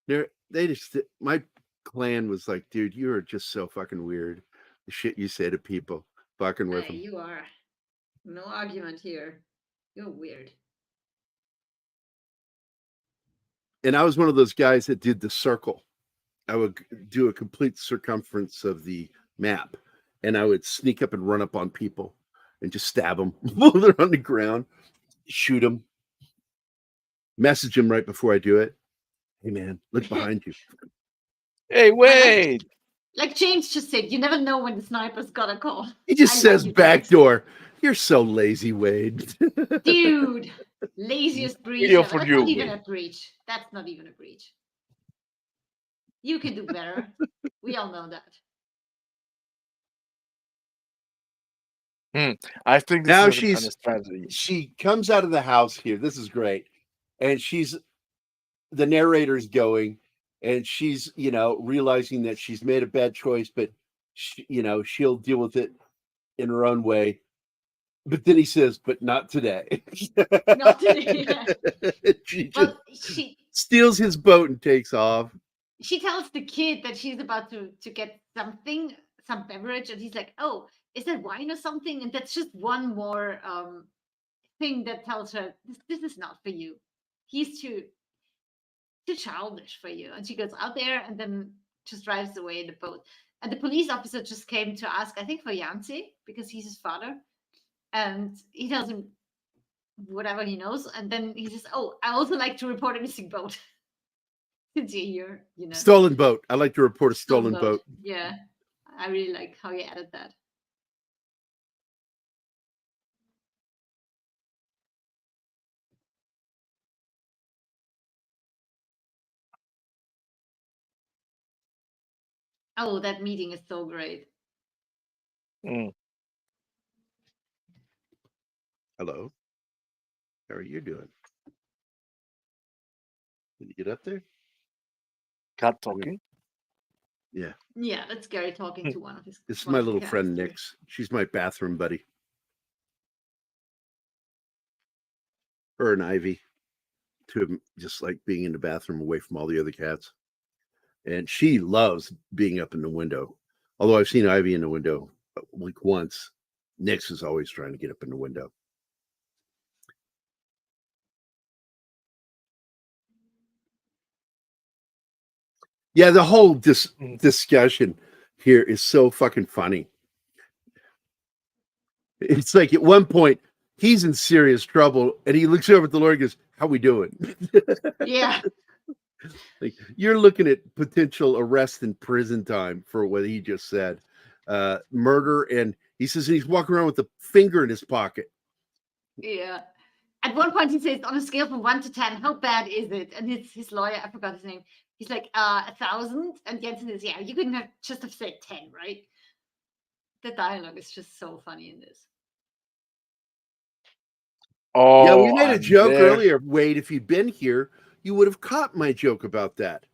My clan was like, dude, you are just so fucking weird. The shit you say to people, fucking with them. You are. No argument here. You're weird. And I was one of those guys that did the circle. I would do a complete circumference of the map, and I would sneak up and run up on people and just stab them while they're on the ground, shoot them, message them right before I do it. Hey man, look behind you. Hey, wait. Like James just said, you never know when the sniper's got a call. He just I love says you, James. backdoor. You're so lazy, Wade. Dude, laziest breach Video ever. for That's you, not even Wade. a breach. That's not even a breach. You can do better. We all know that. I think this Now is she's- a strategy. She comes out of the house here. This is great. And the narrator's going, and she's, realizing that she's made a bad choice, but she'll deal with it in her own way. But then he says, but not today. Not today. She just Well, she steals his boat and takes off. tells the kid that she's about to get something, some beverage, and he's like, "Oh, is that wine or something?" And that's just one more thing that tells her this is not for you. He's too childish for you. And she goes out there and then just drives away in the boat. And the police officer just came to ask, I think, for Yancey, because he's his father. And he tells him whatever he knows. And then he says, "Oh, I also like to report a missing boat." Since you're here, Stolen boat. I like to report a stolen boat. Yeah. I really like how you added that. Oh, that meeting is so great. Hello. How are you doing? Can you get up there? Cat talking. Yeah. Yeah, that's Gary talking to one of his. This is one my of the little cats friend there. Nix. She's my bathroom buddy. Her and Ivy. Two of them just like being in the bathroom away from all the other cats. And she loves being up in the window. Although I've seen Ivy in the window like once. Nix is always trying to get up in the window. Yeah, the whole discussion here is so fucking funny. It's like at one point he's in serious trouble and he looks over at the lawyer and goes, "How we doing?" Yeah. Like, you're looking at potential arrest and prison time for what he just said. Murder, and he says he's walking around with a finger in his pocket. Yeah. At one point, he says, on a scale from 1 to 10, how bad is it? And his lawyer, I forgot his name, he's like, 1,000. And Jensen says, yeah, you couldn't have just have said 10, right? The dialogue is just so funny in this. Oh, Yeah, we made a and joke there- earlier. Wade, if you'd been here, you would have caught my joke about that.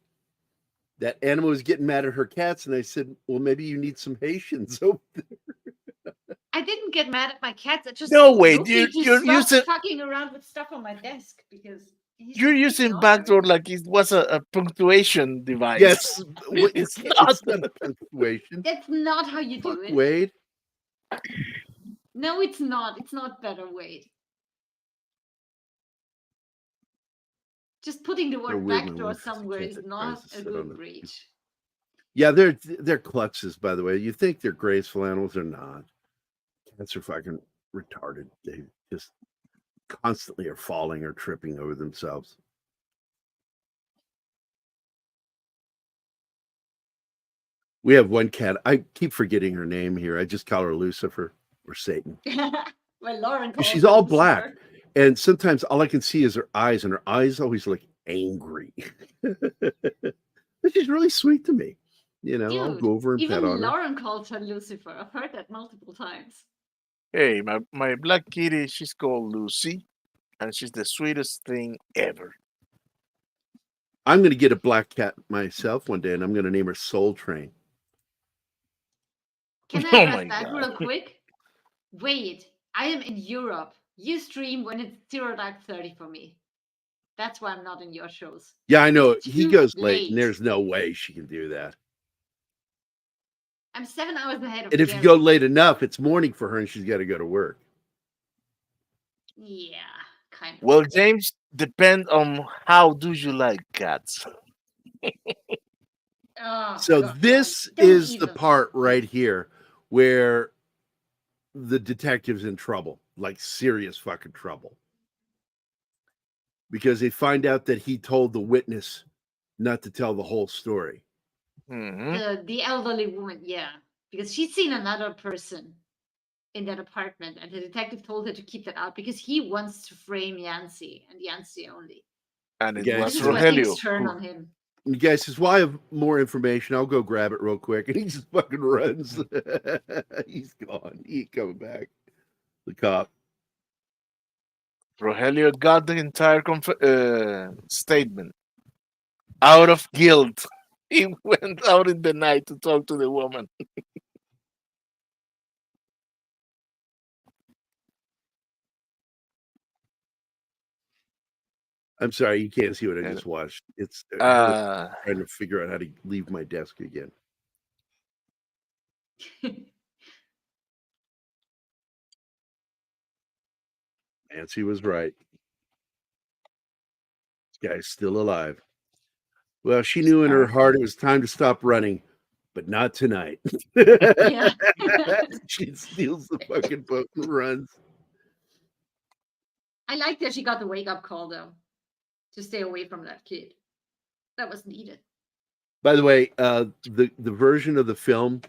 That Anna was getting mad at her cats, and I said, well, maybe you need some Haitians. So I didn't get mad at my cats. I just No, wait, told you're Loki to stop using fucking around with stuff on my desk because you're using backdoor like it was a punctuation device. yes, It's it's not a punctuation. That's not how you do Fuck, it. Wade. No, it's not. It's not better, Wade. Just putting the word weird, my backdoor wife has a somewhere cat is that not tries to a sit good on it. reach. Yeah, they're klutzes, by the way. You think they're graceful animals, they're not. Cats are fucking retarded. They just constantly are falling or tripping over themselves. We have one cat. I keep forgetting her name here. I just call her Lucifer or Satan. Well, Lauren calls She's her all Lucifer. black. And sometimes all I can see is her eyes, and her eyes always look angry. But she's really sweet to me. You know, I'll Dude, go over and pet even on her. Lauren calls her Lucifer. I've heard that multiple times. Hey, my black kitty, she's called Lucy, and she's the sweetest thing ever. I'm going to get a black cat myself one day, and I'm going to name her Soul Train. Can I Oh address my that God. real quick? Wait, I am in Europe. You stream when it's 0:30 for me. That's why I'm not in your shows. Yeah, I know. It's He too goes late, and late. there's no way she can do that. I'm 7 hours ahead of And if you Gary. go late enough, it's morning for her, and she's got to go to work. Yeah, kind of. Well, James, depend on how do you like cats. Oh, So God, this don't is the even. part right here where the detective's in trouble, like serious fucking trouble. Because they find out that he told the witness not to tell the whole story. Mhm. The elderly woman, yeah, because she'd seen another person in that apartment, and the detective told her to keep that out because he wants to frame Yancy and Yancy only. And it Guys, This was is where things Rogelio. turn who- on him. And the guy says, well, I have more information. I'll go grab it real quick. And he just fucking runs. He's gone. He ain't coming back. The cop. Rogelio got the entire statement out of guilt. He went out in the night to talk to the woman. I'm sorry, you can't see what I And, just watched. It's Uh, trying to figure out how to leave my desk again. Nancy was right. This guy's still alive. Well, she knew in her heart it was time to stop running, but not tonight. Yeah. She steals the fucking boat and runs. I like that she got the wake up call though, to stay away from that kid. That was needed. By the way, the version of the film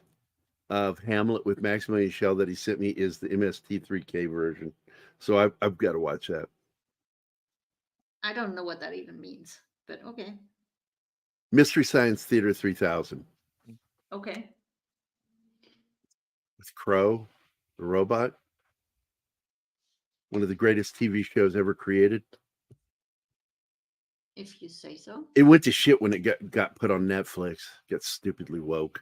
of Hamlet with Maximilian Schell that he sent me is the MST3K version. So I've got to watch that. I don't know what that even means, but okay. Mystery Science Theater 3000 Okay. with Crow, the robot. One of the greatest TV shows ever created. If you say so. It went to shit when it got put on Netflix. Got stupidly woke.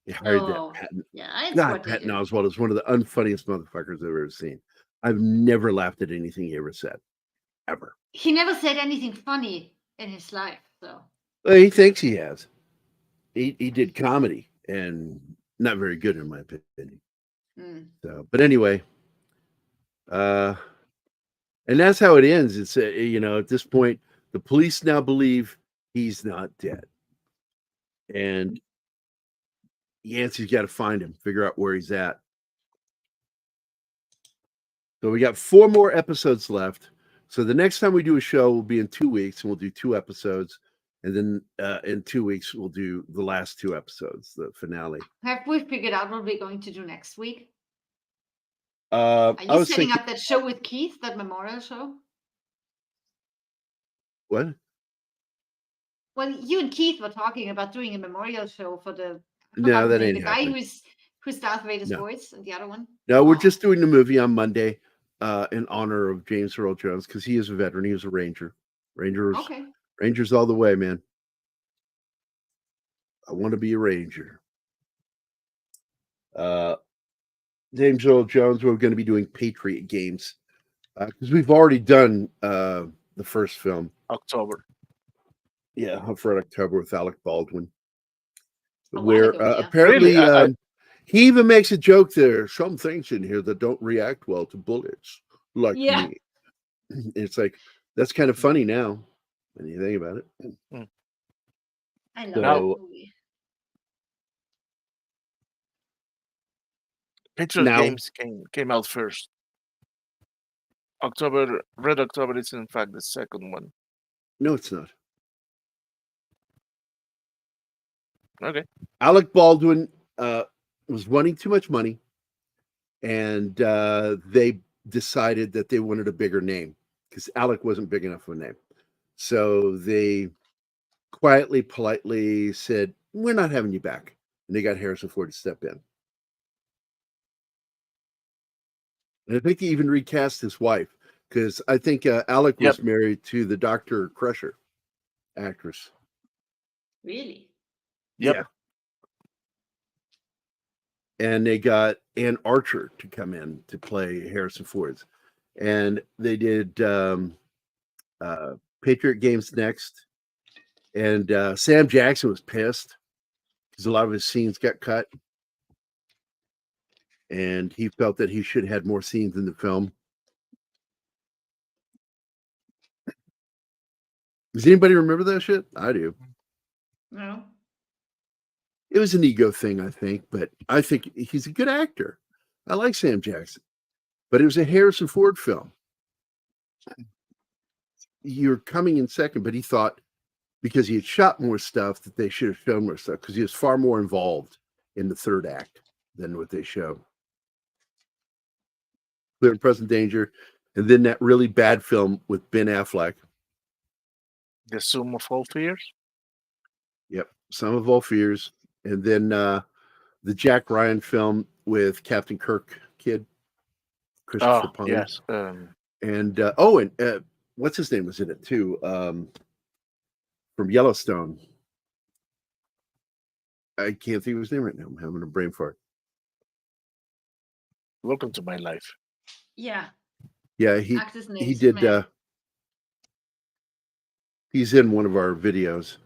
They hired that Oh, Patton. yeah, it's God, what they Patton do. Oswalt is one of the unfunniest motherfuckers I've ever seen. I've never laughed at anything he ever said, ever. He never said anything funny in his life, so. Well, he thinks he has. He did comedy, and not very good in my opinion. Mm. So, but anyway, and that's how it ends. It's at this point, the police now believe he's not dead, and Yancey's got to find him, figure out where he's at. So we got 4 more episodes left. So the next time we do a show will be in 2 weeks, and we'll do 2 episodes. And then in 2 weeks, we'll do the last 2 episodes, the finale. Have we figured out what we're going to do next week? I Are you was setting thinking, up that show with Keith, that memorial show? what? Well, you and Keith were talking about doing a memorial show for the No, that the ain't guy happening. who's Darth Vader's No. voice, and the other one. No, we're Oh. just doing the movie on Monday in honor of James Earl Jones because he is a veteran. He was a Ranger. Okay. Rangers all the way, man. I want to be a Ranger. James Earl Jones, we're going to be doing Patriot games because we've already done the first film. October. Yeah, Hunt for Red October with Alec Baldwin. A while Where ago, yeah. apparently Really? he even makes a joke there. Some things in here that don't react well to bullets, like Yeah. me. It's like that's kind of funny now when you think about it. I love So- that movie. Patriot Now- Games came out first. Red October is in fact the second one. No, it's not. Okay. Alec Baldwin was wanting too much money, and they decided that they wanted a bigger name because Alec wasn't big enough of a name. So they quietly, politely said, "We're not having you back," and they got Harrison Ford to step in. And I think they even recast his wife because I think Alec was Yep. married to the Dr. Crusher actress. Really? Yep. Yeah. And they got Ann Archer to come in to play Harrison Ford's. And they did Patriot Games next. And Sam Jackson was pissed because a lot of his scenes got cut. And he felt that he should have had more scenes in the film. Does anybody remember that shit? I do. No. It was an ego thing, I think, but I think he's a good actor. I like Sam Jackson, but it was a Harrison Ford film. You're coming in second, but he thought because he had shot more stuff that they should have shown more stuff because he was far more involved in the third act than what they show. Clear and Present Danger, and then that really bad film with Ben Affleck. The Sum of All Fears. Yep, Sum of All Fears, and then the Jack Ryan film with Captain Kirk kid, Christopher Oh, Pine. yes. And what's his name was in it too? From Yellowstone. I can't think of his name right now. I'm having a brain fart. Welcome to my life. Yeah. Yeah, he Actor's he names, did. man. He's in one of our videos.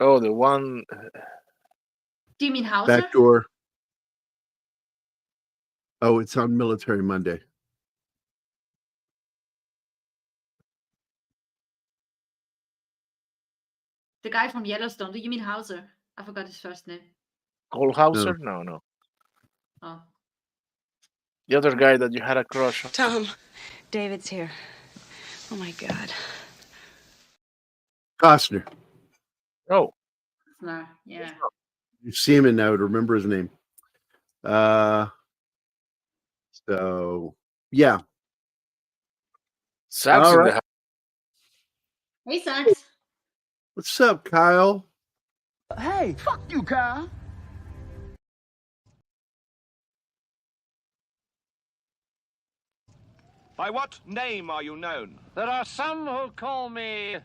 Oh, the one. Do you mean Hauser? Backdoor. Oh, it's on Military Monday. The guy from Yellowstone. Do you mean Hauser? I forgot his first name. Cole Hauser? No. Oh. The other guy that you had a crush on. Tom, David's here. Oh my God. Costner. Oh, No. Yeah. You see him and I would remember his name. So yeah. Sax All in right. the house. Hey, Sax. What's up, Kyle? Hey, fuck you, Kyle. By what name are you known? There are some who call me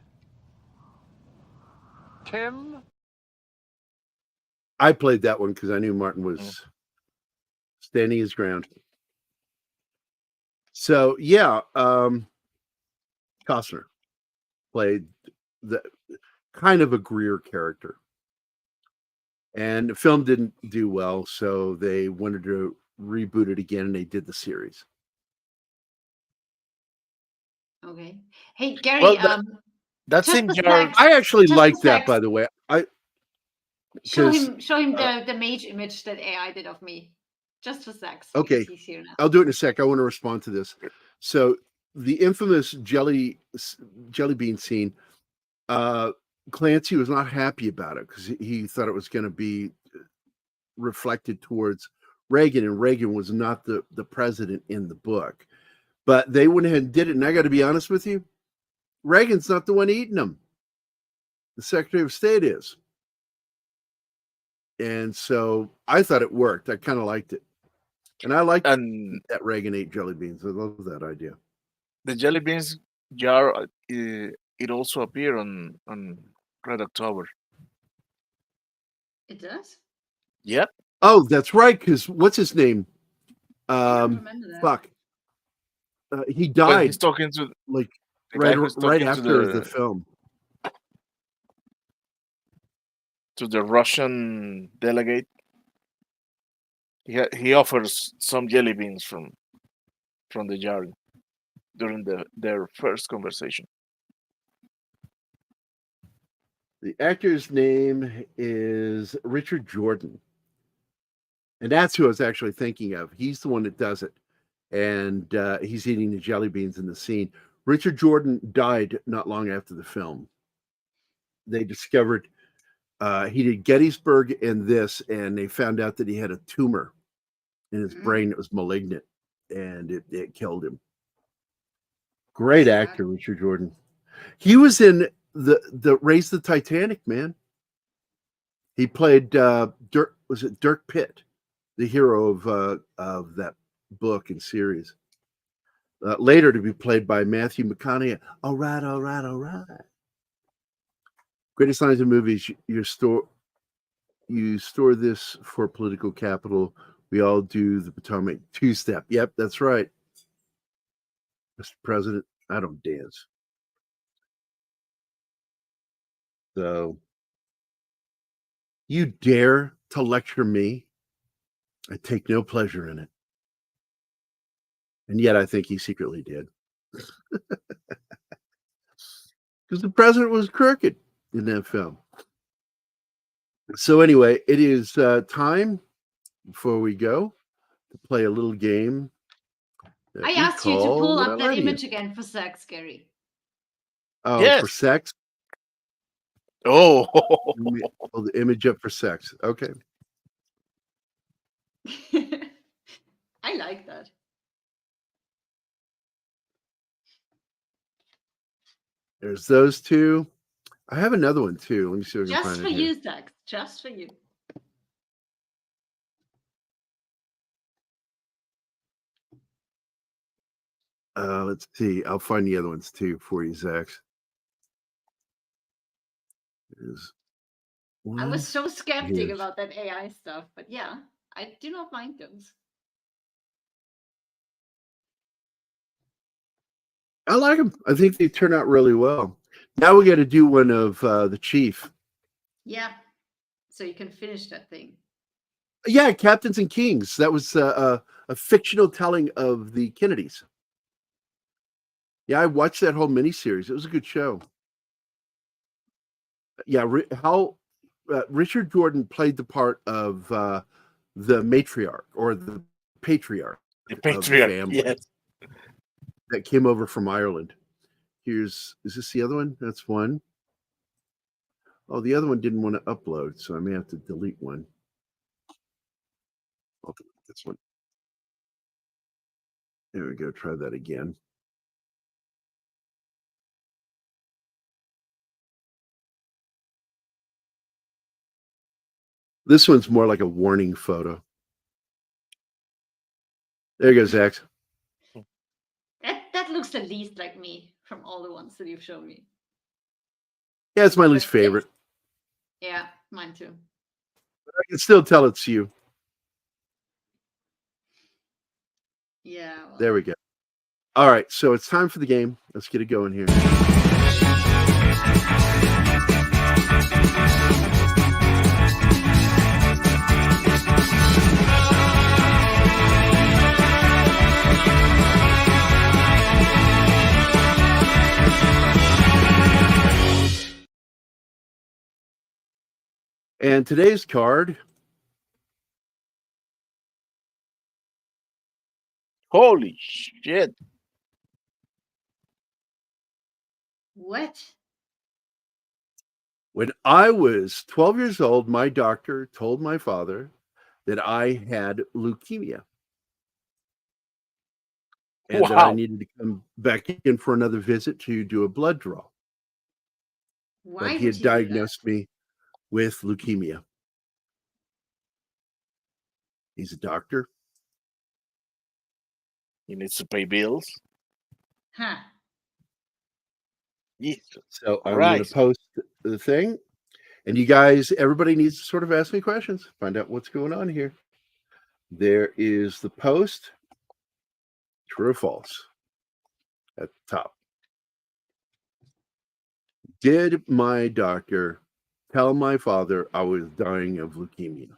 Tim. I played that one because I knew Martin was standing his ground. So yeah, Costner played the kind of a Greer character, and the film didn't do well, so they wanted to reboot it again, and they did the series. Okay. Hey, Gary, Well, that just same the jar. snacks. I actually Just like the that, snacks. by the way. Show 'cause, him the mage image that AI did of me. Just for sex. Okay. Because he's here now. I'll do it in a sec. I want to respond to this. So the infamous jelly bean scene, Clancy was not happy about it because he thought it was going to be reflected towards Reagan, and Reagan was not the president in the book. But they went ahead and did it, and I got to be honest with you, Reagan's not the one eating them. The Secretary of State is. And so I thought it worked. I kind of liked it. And I liked And that Reagan ate jelly beans. I love that idea. the jelly beans jar, it also appeared on Red October. It does? Yep. Oh, that's right. Because what's his name? I don't remember that. Fuck. He When died he's talking to like the guy right who's right talking after the film. to the Russian delegate, he offers some jelly beans from the jar during their first conversation. The actor's name is Richard Jordan. And that's who I was actually thinking of. He's the one that does it. And he's eating the jelly beans in the scene. Richard Jordan died not long after the film. They discovered he did Gettysburg and this, and they found out that he had a tumor in his brain that was malignant, and it killed him. Great actor, Richard Jordan. He was in the Raise the Titanic, man. He played Dirk Pitt, the hero of that book and series. Later to be played by Matthew McConaughey. All right. Greatest lines in movies. You store this for political capital. We all do the Potomac two-step. Yep, that's right. Mr. President, I don't dance. So you dare to lecture me? I take no pleasure in it. And yet I think he secretly did. Because the president was crooked in that film. So anyway, it is time before we go to play a little game. I asked you to pull up that Alrighty. image again for sex, Gary. Oh, Yes. for sex? Oh, Let me pull the image up for sex. Okay. I like that. There's those two. I have another one too. Let me see if I can Just find for it here. you, sex. Just for you. Let's see. I'll find the other ones too for you, Zach. There's I one. was so skeptic Yes. about that AI stuff, but yeah, I do not mind those. I like them. I think they turn out really well. Now we got to do one of the chief. Yeah. So you can finish that thing. Yeah, Captains and Kings. That was a fictional telling of the Kennedys. Yeah, I watched that whole miniseries. It was a good show. Yeah, Richard Jordan played the part of the matriarch or the patriarch. the Of the patriarch. family. Yes. That came over from Ireland. Is this the other one? That's one. Oh, the other one didn't want to upload, so I may have to delete one. I'll delete this one. There we go. Try that again. This one's more like a warning photo. There you go, Zach. That looks the least like me from all the ones that you've shown me. Yeah, it's my least But this- favorite. Yeah, mine too. I can still tell it's you. Yeah. Well, There we go. All right, so it's time for the game. Let's get it going here. And today's card, Holy shit! What? when I was 12 years old, my doctor told my father that I had leukemia and that I Wow. needed to come back in for another visit to do a blood draw. Why That he would had you do that? diagnosed me with leukemia. He's a doctor. He needs to pay bills. Huh. Jesus So I'm going to Christ. post the thing. And you guys, everybody needs to sort of ask me questions, find out what's going on here. There is the post. True or false? At the top. Did my doctor tell my father I was dying of leukemia?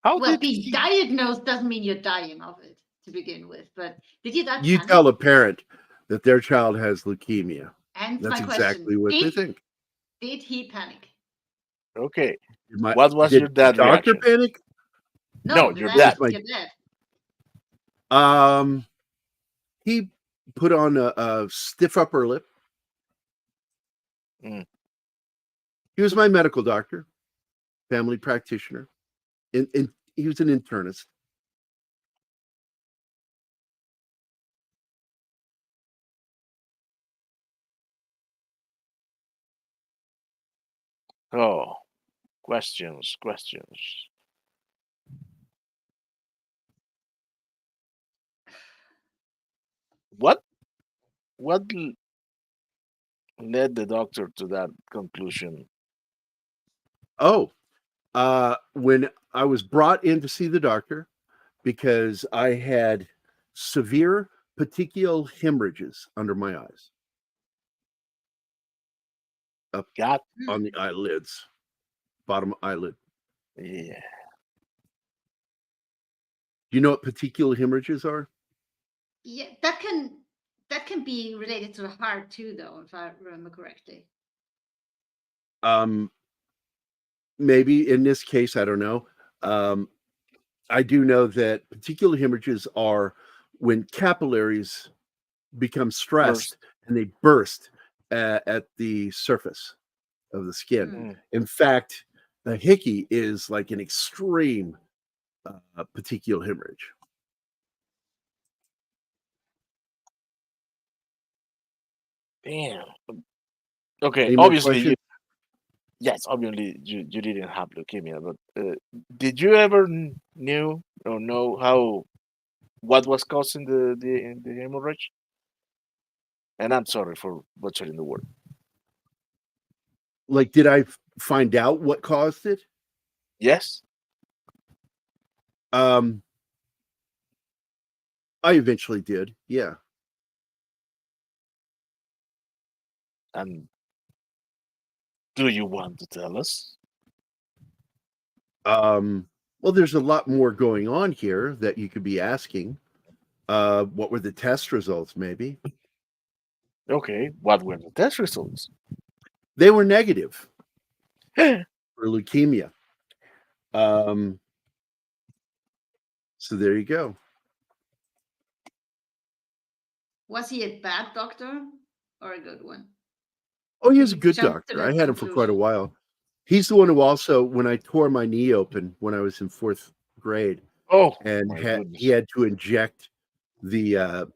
How Well, did being he? diagnosed doesn't mean you're dying of it to begin with. But did you that You panic? tell a parent that their child has leukemia. And That's my exactly question: what they think. Did he panic? Okay. What was your dad's doctor reaction? panic? No, the your dad, dad. Your dad. He put on a stiff upper lip. Mm. He was my medical doctor, family practitioner, and he was an internist. Oh, questions. What? What led the doctor to that conclusion? Oh, when I was brought in to see the doctor because I had severe petechial hemorrhages under my eyes, up God. on the eyelids, bottom eyelid. Yeah. Do you know what petechial hemorrhages are? Yeah, that can be related to the heart too, though, if I remember correctly. Maybe in this case, I don't know. I do know that petechial hemorrhages are when capillaries become stressed and they burst at the surface of the skin. Mm. In fact, a hickey is like an extreme petechial hemorrhage. Damn. Okay. Any more Obviously, questions? obviously you didn't have leukemia, but did you ever knew or know what was causing the hemorrhage? And I'm sorry for butchering the word. Like, did I find out what caused it? Yes. I eventually did. Yeah. And do you want to tell us? Well, there's a lot more going on here that you could be asking. What were the test results, maybe? Okay. What were the test results? They were negative for leukemia. So there you go. Was he a bad doctor or a good one? Oh, he was a You good jumped to doctor. I that had him for quite a conclusion. while. He's the one who also, when I tore my knee open when I was in 4th grade, Oh, and my he goodness. had to inject the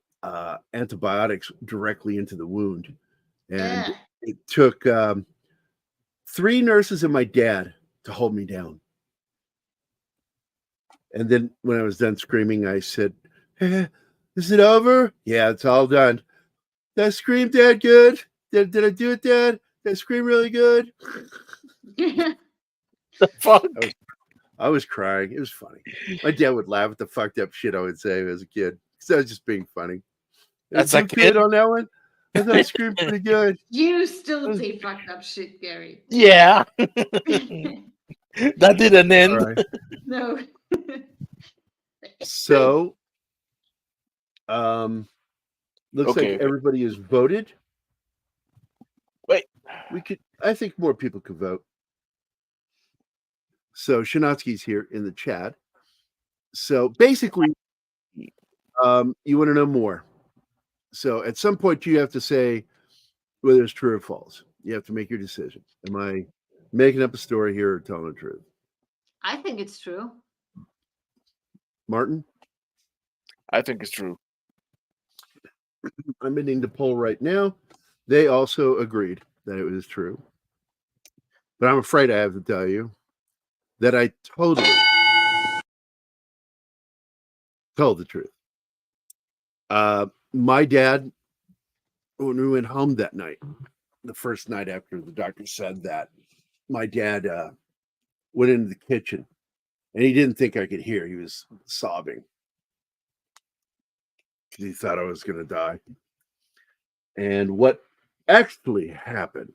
antibiotics directly into the wound. And Ugh. it took 3 nurses and my dad to hold me down. And then when I was done screaming, I said, Is it over? Yeah, it's all done. Did I scream, Dad, good? Did I do it, Dad? Did I scream really good? The fuck? I was crying. It was funny. My dad would laugh at the fucked up shit I would say as a kid. So I was just being funny. As a You kid? on that one? I thought I screamed pretty good. You still say fucked up shit, Gary. Yeah. That didn't end. All right. No. So, looks Okay, like okay. everybody has voted. Wait. I think more people could vote. So Shanatsky's here in the chat. So basically, you want to know more. So at some point, you have to say whether it's true or false. You have to make your decision. Am I making up a story here or telling the truth? I think it's true. Martin? I think it's true. I'm ending the poll right now. They also agreed that it was true. But I'm afraid I have to tell you that I totally told the truth. My dad, when we went home that night, the first night after the doctor said that, my dad went into the kitchen and he didn't think I could hear. He was sobbing because he thought I was going to die. And what actually happened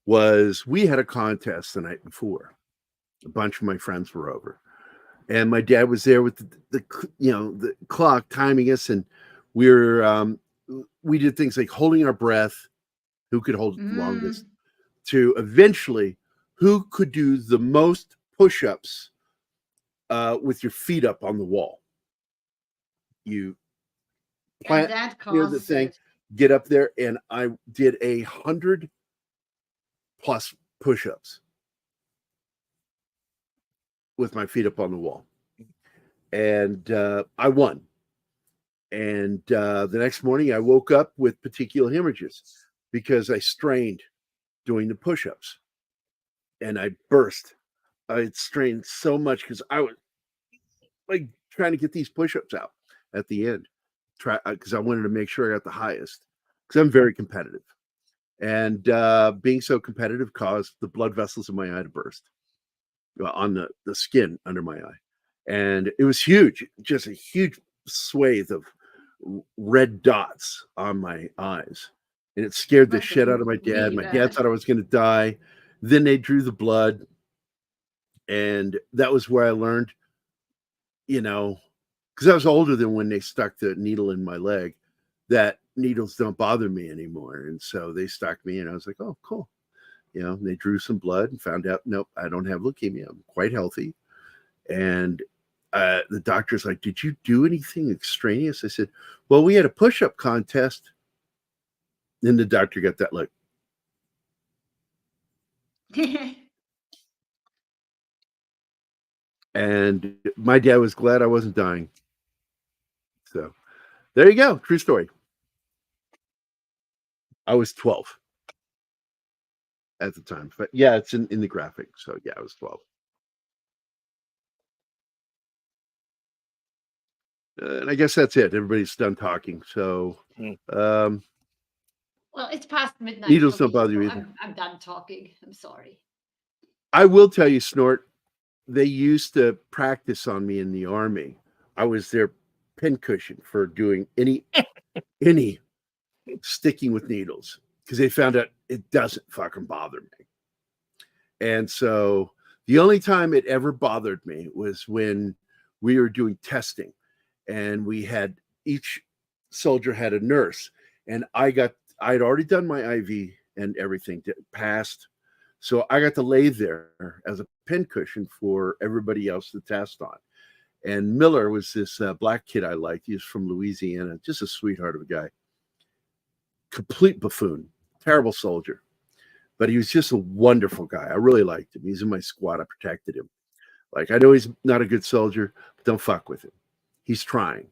was we had a contest the night before. A bunch of my friends were over, and my dad was there with the clock timing us, and we did things like holding our breath, who could hold it the longest, to eventually who could do the most push-ups with your feet up on the wall. You plant near the thing, get up there, and I did 100+ push-ups with my feet up on the wall, and I won. And the next morning I woke up with petechial hemorrhages because I strained doing the push-ups, and I burst. I strained so much because I was like trying to get these push-ups out at the end, because I wanted to make sure I got the highest, because I'm very competitive. And being so competitive caused the blood vessels in my eye to burst on the skin under my eye. And it was huge, just a huge swathe of red dots on my eyes. And it scared the shit out of my dad. My dad thought I was going to die. Then they drew the blood. And that was where I learned, because I was older than when they stuck the needle in my leg, that needles don't bother me anymore. And so they stuck me, and I was like, oh, cool. They drew some blood and found out, nope, I don't have leukemia. I'm quite healthy. And the doctor's like, did you do anything extraneous? I said, well, we had a push-up contest. Then the doctor got that look. And my dad was glad I wasn't dying. So there you go. True story. I was 12 at the time. But yeah, it's in the graphic. So yeah, I was 12. And I guess that's it. Everybody's done talking. So well, it's past midnight. Needles don't bother you either. I'm done talking. I'm sorry. I will tell you, Snort, they used to practice on me in the Army. I was their pincushion for doing any sticking with needles, because they found out it doesn't fucking bother me. And so the only time it ever bothered me was when we were doing testing, and we had, each soldier had a nurse, and I'd already done my IV and everything, passed. So I got to lay there as a pincushion for everybody else to test on. And Miller was this black kid I liked. He was from Louisiana, just a sweetheart of a guy. Complete buffoon, terrible soldier. But he was just a wonderful guy. I really liked him. He's in my squad. I protected him. Like, I know he's not a good soldier, but don't fuck with him. He's trying.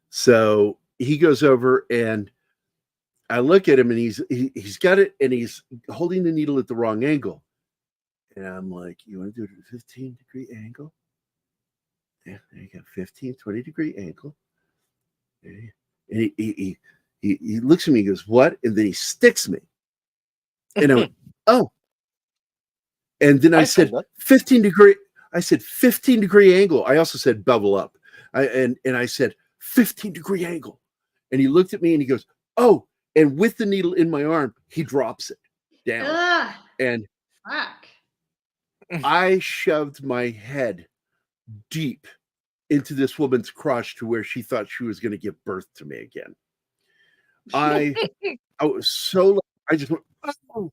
So he goes over, and I look at him, and he's got it, and he's holding the needle at the wrong angle. And I'm like, you want to do it at a 15-degree angle? Yeah, there you go, 15, 20-degree angle. And he looks at me and goes, "What?" And then he sticks me. And I went, "Oh." And then I said, 15 degree. I said 15-degree angle. I also said bevel up. And I said 15-degree angle. And he looked at me and he goes, "Oh." And with the needle in my arm, he drops it down. Ugh, And fuck. I shoved my head deep into this woman's crotch to where she thought she was going to give birth to me again. I was so, I just went, oh,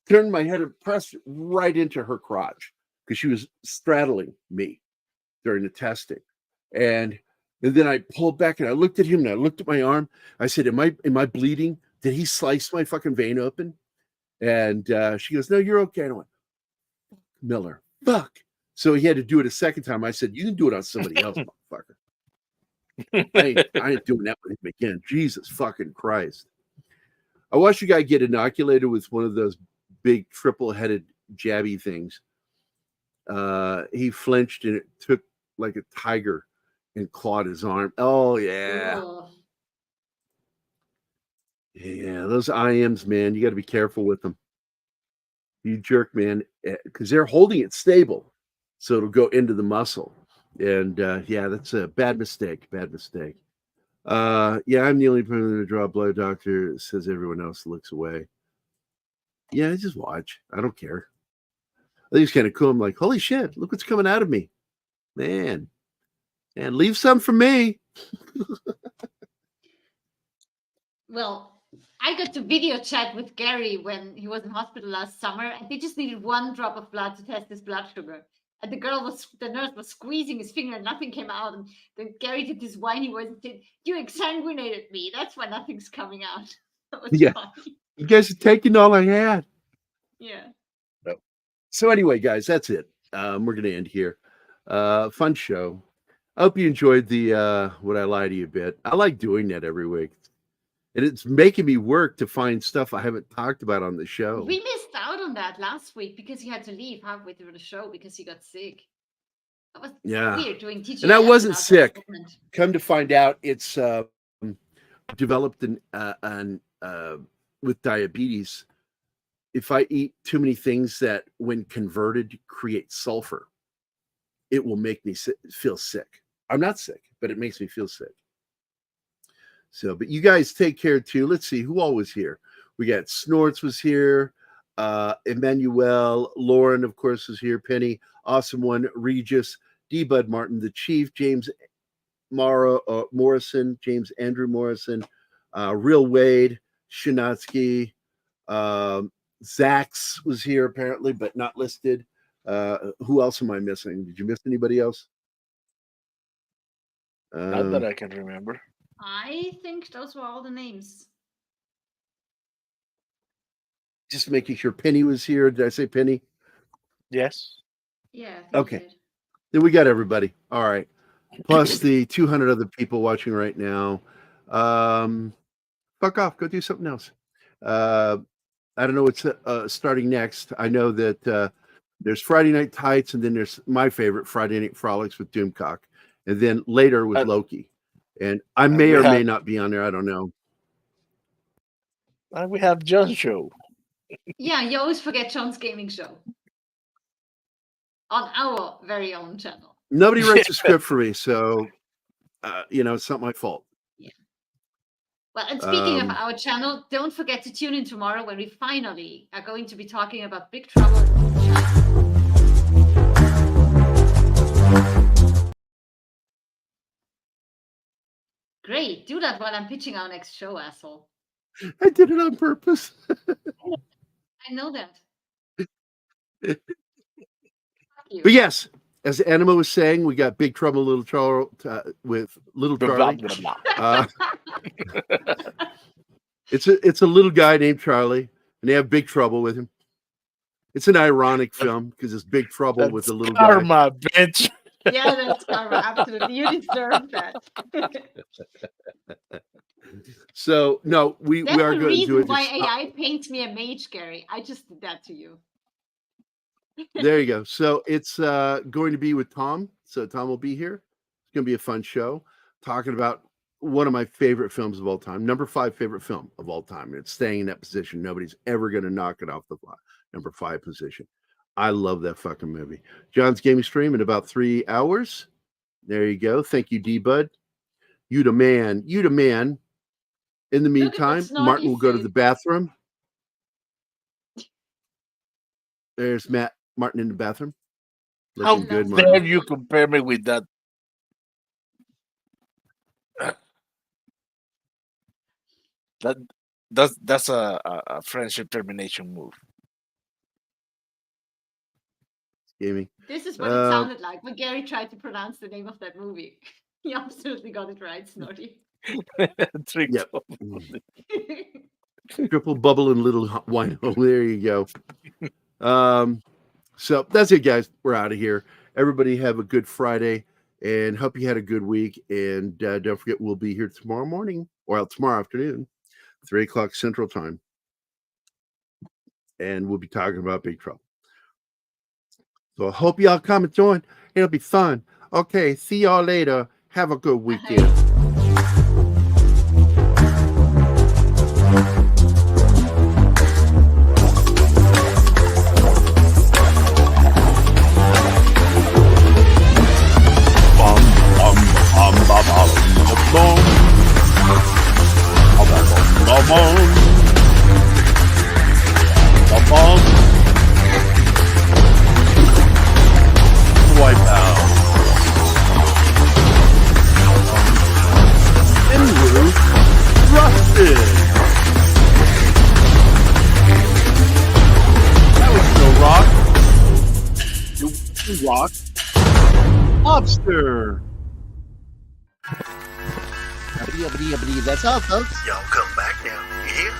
turned my head and pressed it right into her crotch because she was straddling me during the testing. And then I pulled back and I looked at him and I looked at my arm. I said, am I bleeding? Did he slice my fucking vein open? And she goes, "No, you're okay." And I went, "Miller, fuck." So he had to do it a second time. I said, "You can do it on somebody else, motherfucker. I ain't doing that with him again." Jesus fucking Christ. I watched a guy get inoculated with one of those big triple-headed jabby things. He flinched and it took like a tiger and clawed his arm. Oh, yeah. Ugh. Yeah, those IMs, man, you got to be careful with them. You jerk, man, because they're holding it stable. So it'll go into the muscle. And yeah, that's a bad mistake. Bad mistake. Yeah, I'm the only person to draw blood. Doctor says everyone else looks away. Yeah, just watch. I don't care. I think it's kind of cool. I'm like, holy shit, look what's coming out of me. Man. And leave some for me. Well, I got to video chat with Gary when he was in hospital last summer, and they just needed 1 drop of blood to test his blood sugar. And the nurse was squeezing his finger and nothing came out. And then Gary did this whiny voice and said, "You exsanguinated me. That's why nothing's coming out." That was Yeah. funny. You guys are taking all I had. Yeah. So anyway, guys, that's it. We're going to end here. Fun show. I hope you enjoyed the Would I Lie to You bit. I like doing that every week. And it's making me work to find stuff I haven't talked about on the show. We missed out on that last week because he had to leave halfway through the show because he got sick. That was weird doing TGF. And I wasn't without that sick. segment. Come to find out, it's developed with diabetes. If I eat too many things that, when converted, create sulfur, it will make me feel sick. I'm not sick, but it makes me feel sick. So, but you guys take care too. Let's see who all was here. We got Snorts was here. Emmanuel, Lauren, of course, was here. Penny, Awesome One, Regis, D. Bud Martin, the Chief, James Morrison, James Andrew Morrison, Real Wade, Shinatsky, Zax was here apparently, but not listed. Who else am I missing? Did you miss anybody else? Not that I can remember. I think those were all the names. Just making sure Penny was here. Did I say Penny? Yes. Yeah. I think Okay. you did. Then we got everybody. All right. Plus the 200 other people watching right now. Fuck off. Go do something else. I don't know what's starting next. I know that there's Friday Night Tights, and then there's my favorite, Friday Night Frolics with Doomcock, and then later with Loki. And I may or may not be on there. I don't know. We have John's show. Yeah, you always forget John's gaming show on our very own channel. Nobody writes a script for me, so it's not my fault. Yeah. Well, and speaking of our channel, don't forget to tune in tomorrow when we finally are going to be talking about Big Trouble in Little China. Great, do that while I'm pitching our next show, asshole. I did it on purpose. I know that. But yes, as Anima was saying, we got Big Trouble Little Charlie with Little Charlie. It's a little guy named Charlie, and they have Big Trouble with him. It's an ironic film because it's Big Trouble with a little karma, bitch. Yeah, that's karma. Absolutely, you deserve that. So no, we are going to do it. That's the reason why AI paints me a mage, Gary. I just did that to you. There you go. So it's going to be with Tom. So Tom will be here. It's going to be a fun show talking about one of my favorite films of all time. Number 5 favorite film of all time. It's staying in that position. Nobody's ever going to knock it off the number 5 position. I love that fucking movie. John's gaming stream in about 3 hours. There you go. Thank you, D-Bud. You the man. You the man. In the meantime, Martin will go to the bathroom. There's Martin in the bathroom. How Looking good, dare Martin. you compare me with that? That's a friendship termination move. Gaming. This is what it sounded like when Gary tried to pronounce the name of that movie. He absolutely got it right, Snotty. Yep. Triple bubble and little wine. Oh, there you go. So that's it, guys. We're out of here. Everybody have a good Friday and hope you had a good week. And don't forget, we'll be here tomorrow morning or tomorrow afternoon, 3 o'clock Central Time. And we'll be talking about Big Trouble. So I hope y'all come and join. It'll be fun. Okay, see y'all later. Have a good weekend. Wipe out. Rusted. That was no rock. Rock. Lobster. That's all, folks. Y'all come back now. You hear?